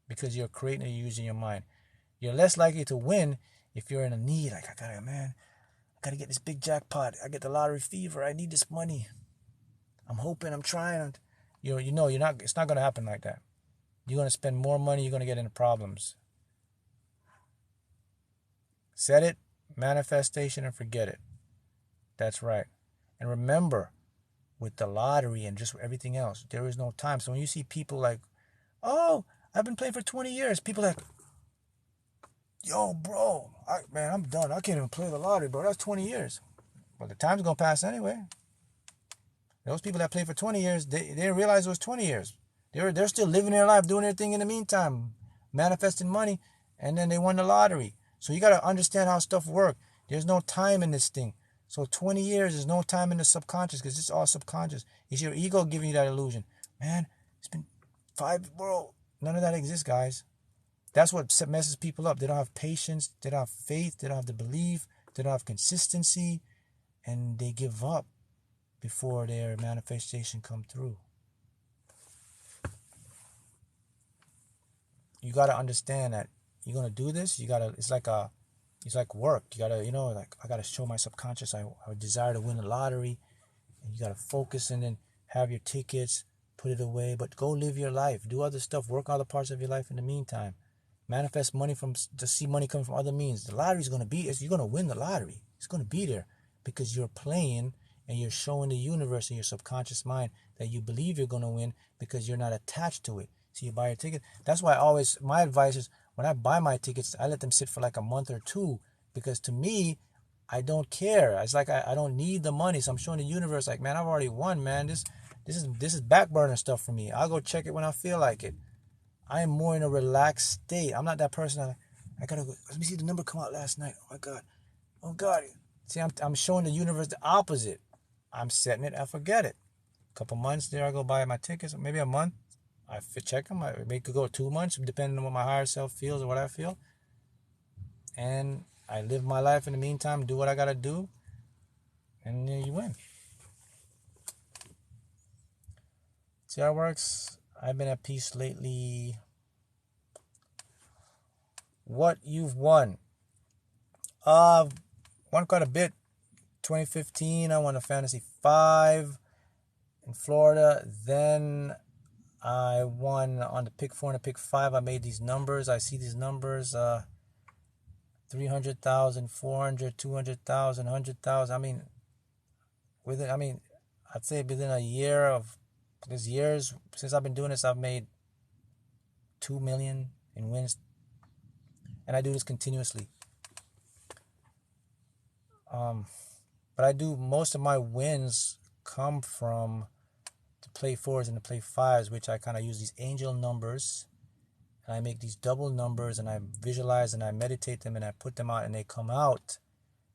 because you're creating and using your mind. You're less likely to win if you're in a need. Like, I gotta get this big jackpot. I get the lottery fever. I need this money. I'm hoping. I'm trying. You're not. It's not gonna happen like that. You're going to spend more money. You're going to get into problems. Set it, manifestation, and forget it. That's right. And remember, with the lottery and just everything else, there is no time. So when you see people like, oh, I've been playing for 20 years. People like, yo, bro, man, I'm done. I can't even play the lottery, bro. That's 20 years. Well, the time's going to pass anyway. Those people that play for 20 years, they didn't realize it was 20 years. They're still living their life, doing their thing in the meantime, manifesting money, and then they won the lottery. So you got to understand how stuff works. There's no time in this thing. So 20 years is no time in the subconscious, because it's all subconscious. It's your ego giving you that illusion. Man, it's been 5, bro. None of that exists, guys. That's what messes people up. They don't have patience. They don't have faith. They don't have the belief. They don't have consistency. And they give up before their manifestation come through. You got to understand that you're going to do this. It's like work. You got to, like, I got to show my subconscious I desire to win the lottery. And you got to focus, and then have your tickets, put it away, but go live your life. Do other stuff. Work other parts of your life in the meantime. Manifest money to see money coming from other means. The lottery is going to be, you're going to win the lottery. It's going to be there, because you're playing and you're showing the universe and your subconscious mind that you believe you're going to win, because you're not attached to it. So you buy your ticket. That's why my advice is, when I buy my tickets, I let them sit for like a month or 2, because to me, I don't care. It's like I don't need the money. So I'm showing the universe, like, man, I've already won, man. This is back burner stuff for me. I'll go check it when I feel like it. I am more in a relaxed state. I'm not that person I gotta go, let me see the number come out last night. Oh my God. Oh God. See, I'm showing the universe the opposite. I'm setting it, I forget it. A couple months there, I go buy my tickets, maybe a month. I check them. It could go 2 months, depending on what my higher self feels or what I feel. And I live my life in the meantime, do what I gotta do, and then you win. See how it works? I've been at peace lately. what you've won. Won quite a bit. 2015, I won a Fantasy 5 in Florida. Then I won on the pick 4 and the pick 5. I made these numbers. I see these numbers. 300,000, 400, 200,000, 100,000. I'd say within a year of this years since I've been doing this, I've made 2 million in wins, and I do this continuously. But I do most of my wins come from the play 4s and the play 5s, which I kind of use these angel numbers, and I make these double numbers, and I visualize and I meditate them, and I put them out, and they come out.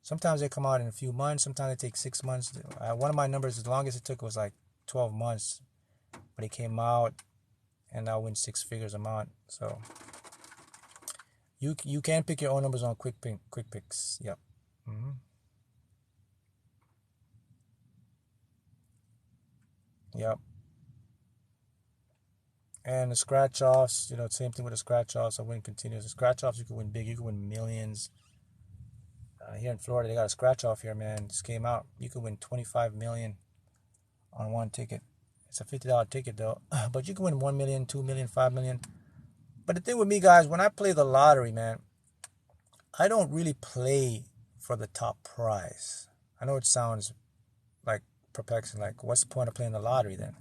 Sometimes they come out in a few months. Sometimes they take 6 months. One of my numbers, the longest it took was like 12 months, but it came out, and I win 6 figures a month. So you can pick your own numbers on quick picks. Yep. Yep. And the scratch offs, same thing with the scratch offs. I win continuous. The scratch offs, you can win big. You can win millions. Here in Florida, they got a scratch off here, man. This came out. You could win 25 million on one ticket. It's a $50 ticket though, but you can win 1 million, 2 million, 5 million. But the thing with me, guys, when I play the lottery, man, I don't really play for the top prize. I know it sounds like perplexing, like what's the point of playing the lottery then?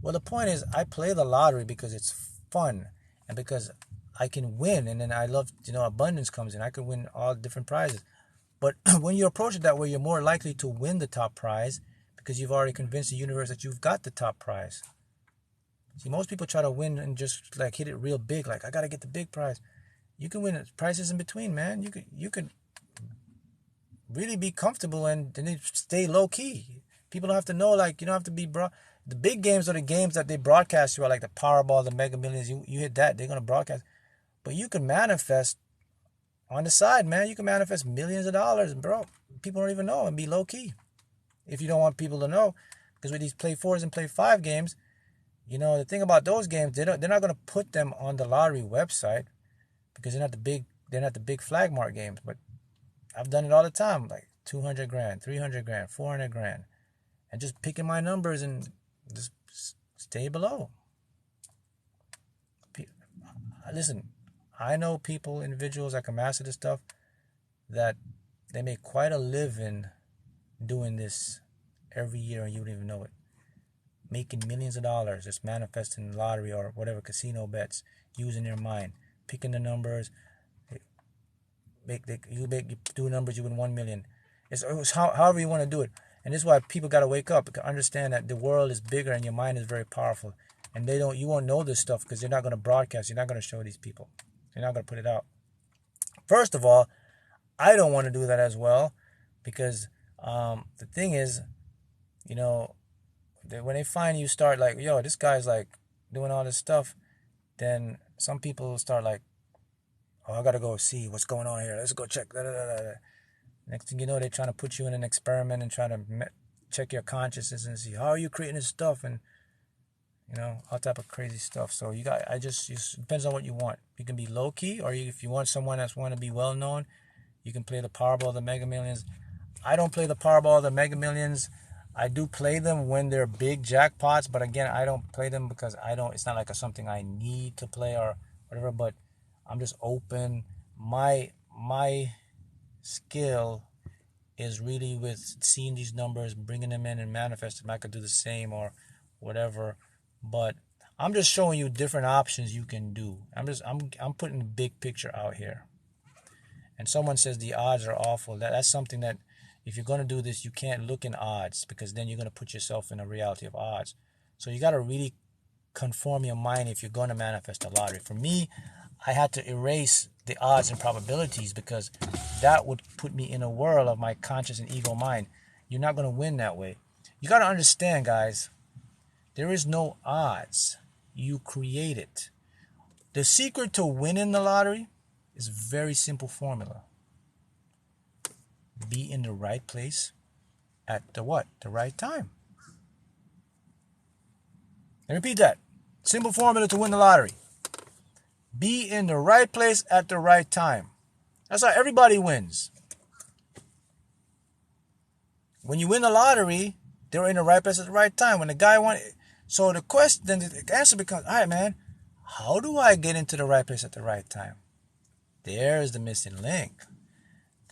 Well, the point is I play the lottery because it's fun and because I can win, and then I love, abundance comes in. I can win all different prizes. But when you approach it that way, you're more likely to win the top prize because you've already convinced the universe that you've got the top prize. See, most people try to win and just like hit it real big, like I gotta get the big prize. You can win prizes in between, man. You could really be comfortable and then stay low key. People don't have to know, like you don't have to be the big games are the games that they broadcast you are, like the Powerball, the Mega Millions. You hit that, they're gonna broadcast. But you can manifest on the side, man. You can manifest millions of dollars, bro. People don't even know, and be low key. If you don't want people to know, because with these play 4s and play 5 games, the thing about those games, they're not going to put them on the lottery website because they're not the big flag mark games. But I've done it all the time, like 200 grand, 300 grand, 400 grand, and just picking my numbers and just stay below. Listen, I know people, individuals that can master this stuff, that they make quite a living doing this every year and you don't even know it. Making millions of dollars, just manifesting the lottery or whatever, casino bets, using their mind, picking the numbers. You do numbers, you win 1 million. It's however you want to do it. And this is why people got to wake up and understand that the world is bigger and your mind is very powerful. And you won't know this stuff because they're not going to broadcast. You're not going to show these people. You're not going to put it out. First of all, I don't want to do that as well because the thing is, when they find you start like, yo, this guy's like doing all this stuff, then some people start like, oh, I got to go see what's going on here. Let's go check. Next thing you know, they're trying to put you in an experiment and trying to check your consciousness and see how are you creating this stuff and, all type of crazy stuff. So it depends on what you want. You can be low key, or if you want someone that's want to be well known, you can play the Powerball, the Mega Millions. I don't play the Powerball, the Mega Millions. I do play them when they're big jackpots, but again, I don't play them because it's not like something I need to play or whatever, but I'm just open. My skill is really with seeing these numbers, bringing them in and manifesting. I could do the same or whatever, but I'm just showing you different options you can do. I'm putting the big picture out here. And someone says the odds are awful. That's something that if you're going to do this, you can't look in odds because then you're going to put yourself in a reality of odds. So you got to really conform your mind if you're going to manifest a lottery. For me, I had to erase the odds and probabilities because that would put me in a whirl of my conscious and ego mind. You're not going to win that way. You got to understand, guys, there is no odds. You create it. The secret to winning the lottery is a very simple formula. Be in the right place at the right time. And repeat that. Simple formula to win the lottery. Be in the right place at the right time. That's how everybody wins. When you win the lottery, they're in the right place at the right time. When the guy won, so the question, then the answer becomes, all right, man, how do I get into the right place at the right time? There's the missing link.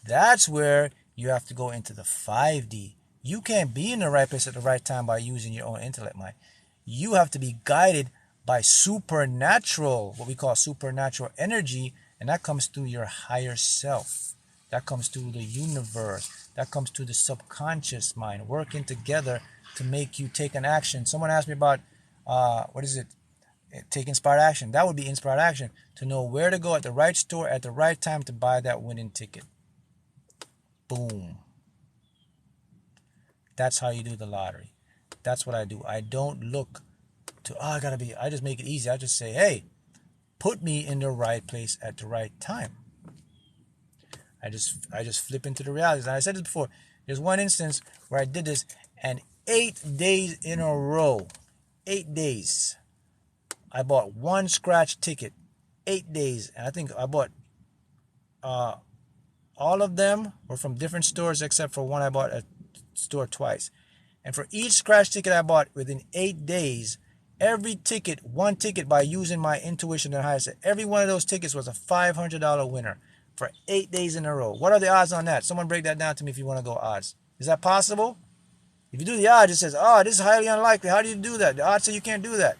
That's where you have to go into the 5D. You can't be in the right place at the right time by using your own intellect mind. You have to be guided by supernatural, what we call supernatural energy, and that comes through your higher self. That comes through the universe. That comes through the subconscious mind, working together to make you take an action. Someone asked me about, take inspired action. That would be inspired action, to know where to go at the right store at the right time to buy that winning ticket. Boom. That's how you do the lottery. That's what I do. I don't look to, I just make it easy. I just say, hey, put me in the right place at the right time. I just flip into the realities. And I said this before. There's one instance where I did this, and 8 days in a row, 8 days, I bought one scratch ticket. 8 days. And I think I bought, all of them were from different stores except for one I bought at store twice. And for each scratch ticket I bought within 8 days, every ticket, one ticket, by using my intuition and higher self, every one of those tickets was a $500 winner for 8 days in a row. What are the odds on that? Someone break that down to me if you want to go odds. Is that possible? If you do the odds, it says, oh, this is highly unlikely. How do you do that? The odds say you can't do that.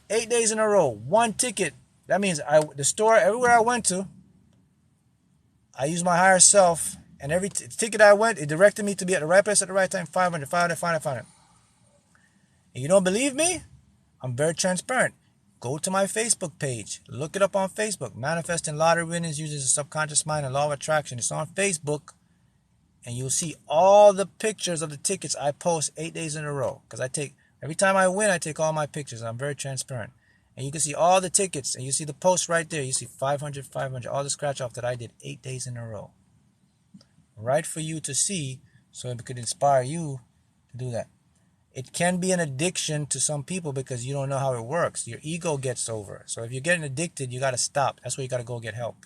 8 days in a row, one ticket. That means the store, everywhere I went to, I used my higher self, and every ticket I went, it directed me to be at the right place at the right time. 500, 500, 500, 500. And you don't believe me? I'm very transparent. Go to my Facebook page. Look it up on Facebook. Manifesting Lottery Winnings Using the Subconscious Mind and Law of Attraction. It's on Facebook. And you'll see all the pictures of the tickets I post 8 days in a row. Because every time I win, I take all my pictures. I'm very transparent. And you can see all the tickets. And you see the post right there. You see 500, 500. All the scratch off that I did 8 days in a row. Right for you to see, so it could inspire you to do that. It can be an addiction to some people because you don't know how it works. Your ego gets over. So if you're getting addicted, you got to stop. That's where you got to go get help.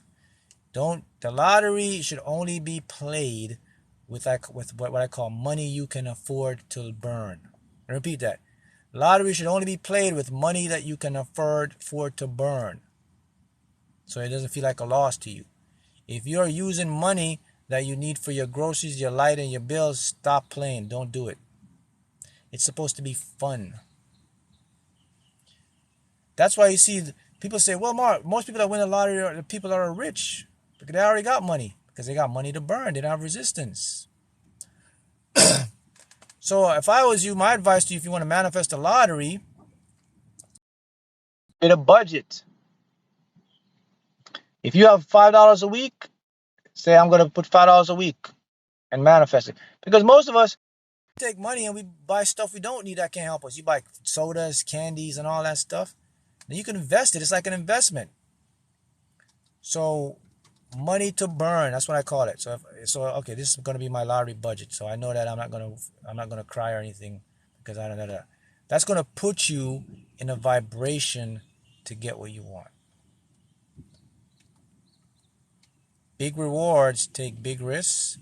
The lottery should only be played with what I call money you can afford to burn. I repeat that. Lottery should only be played with money that you can afford to burn. So it doesn't feel like a loss to you. If you're using money that you need for your groceries, your light, and your bills, stop playing. Don't do it. It's supposed to be fun. That's why you see people say, well, Mark, most people that win the lottery are the people that are rich because they already got money, because they got money to burn. They don't have resistance. So if I was you, my advice to you, if you want to manifest a lottery, get a budget. If you have $5 a week, say I'm going to put $5 a week and manifest it. Because most of us take money and we buy stuff we don't need that can't help us. You buy sodas, candies, and all that stuff. Then you can invest it. It's like an investment. So money to burn, that's what I call it. So okay, this is going to be my lottery budget. So I know that I'm not going to cry or anything because I don't know that. That's going to put you in a vibration to get what you want. Big rewards take big risks.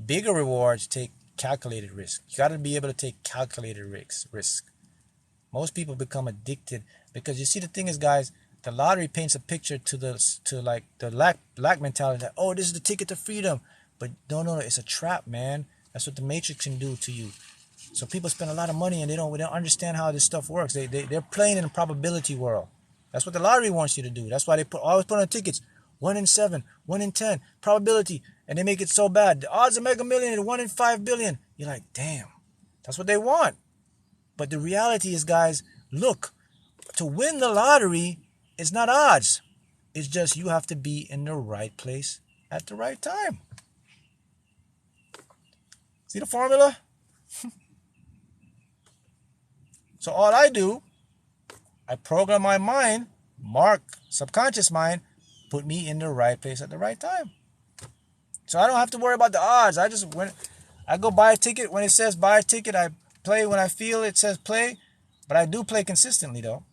Bigger rewards take calculated risk. You got to be able to take calculated risk. Most people become addicted because you see, the thing is, guys, the lottery paints a picture to the lack mentality that, oh, this is the ticket to freedom. But no, it's a trap, man. That's what the Matrix can do to you. So people spend a lot of money and they don't understand how this stuff works. They're playing in a probability world. That's what the lottery wants you to do. That's why they always put on tickets 1 in 7, 1 in 10 probability, and they make it so bad. The odds of Mega Million are 1 in 5 billion. You're like, damn, that's what they want. But the reality is, guys, look, to win the lottery, it's not odds. It's just you have to be in the right place at the right time. See the formula? So all I do, I program my mind, Mark, subconscious mind, put me in the right place at the right time. So I don't have to worry about the odds. I go buy a ticket when it says buy a ticket. I play when I feel it says play. But I do play consistently, though.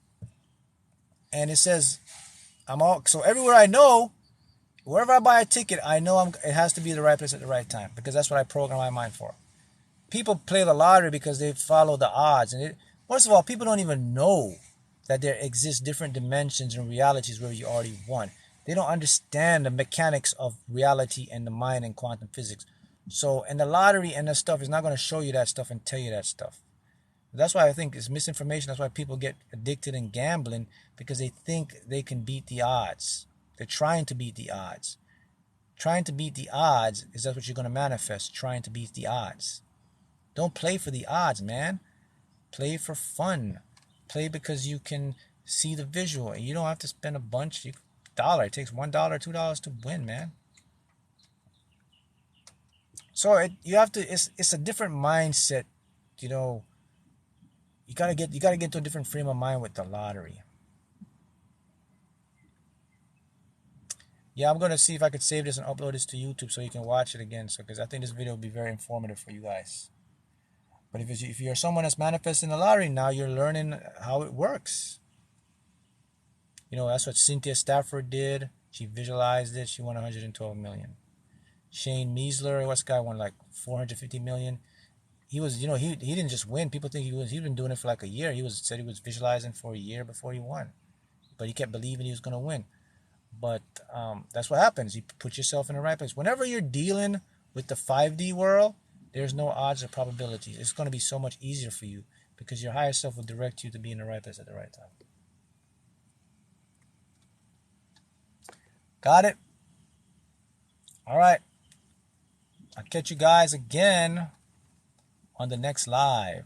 And it says So everywhere I know, wherever I buy a ticket, I know it has to be the right place at the right time, because that's what I program my mind for. People play the lottery because they follow the odds. And first of all, people don't even know that there exist different dimensions and realities where you already won. They don't understand the mechanics of reality and the mind and quantum physics. So, and the lottery and that stuff is not going to show you that stuff and tell you that stuff. That's why I think it's misinformation. That's why people get addicted in gambling, because they think they can beat the odds. They're trying to beat the odds. Trying to beat the odds is that's what you're going to manifest, trying to beat the odds. Don't play for the odds, man. Play for fun. Play because you can see the visual. You don't have to spend a bunch. $1. It takes $1, $2 to win, man. So you have to. It's a different mindset. You know. You gotta get to a different frame of mind with the lottery. Yeah, I'm gonna see if I could save this and upload this to YouTube so you can watch it again. So, because I think this video will be very informative for you guys. But if you're someone that's manifesting the lottery now, you're learning how it works. You know, that's what Cynthia Stafford did. She visualized it. She won 112 million. Shane Meisler, what's the guy, won like 450 million. He was, he didn't just win. People think he'd been doing it for like a year. Said he was visualizing for a year before he won. But he kept believing he was going to win. But that's what happens. You put yourself in the right place. Whenever you're dealing with the 5D world, there's no odds or probabilities. It's going to be so much easier for you because your higher self will direct you to be in the right place at the right time. Got it? All right. I'll catch you guys again on the next live.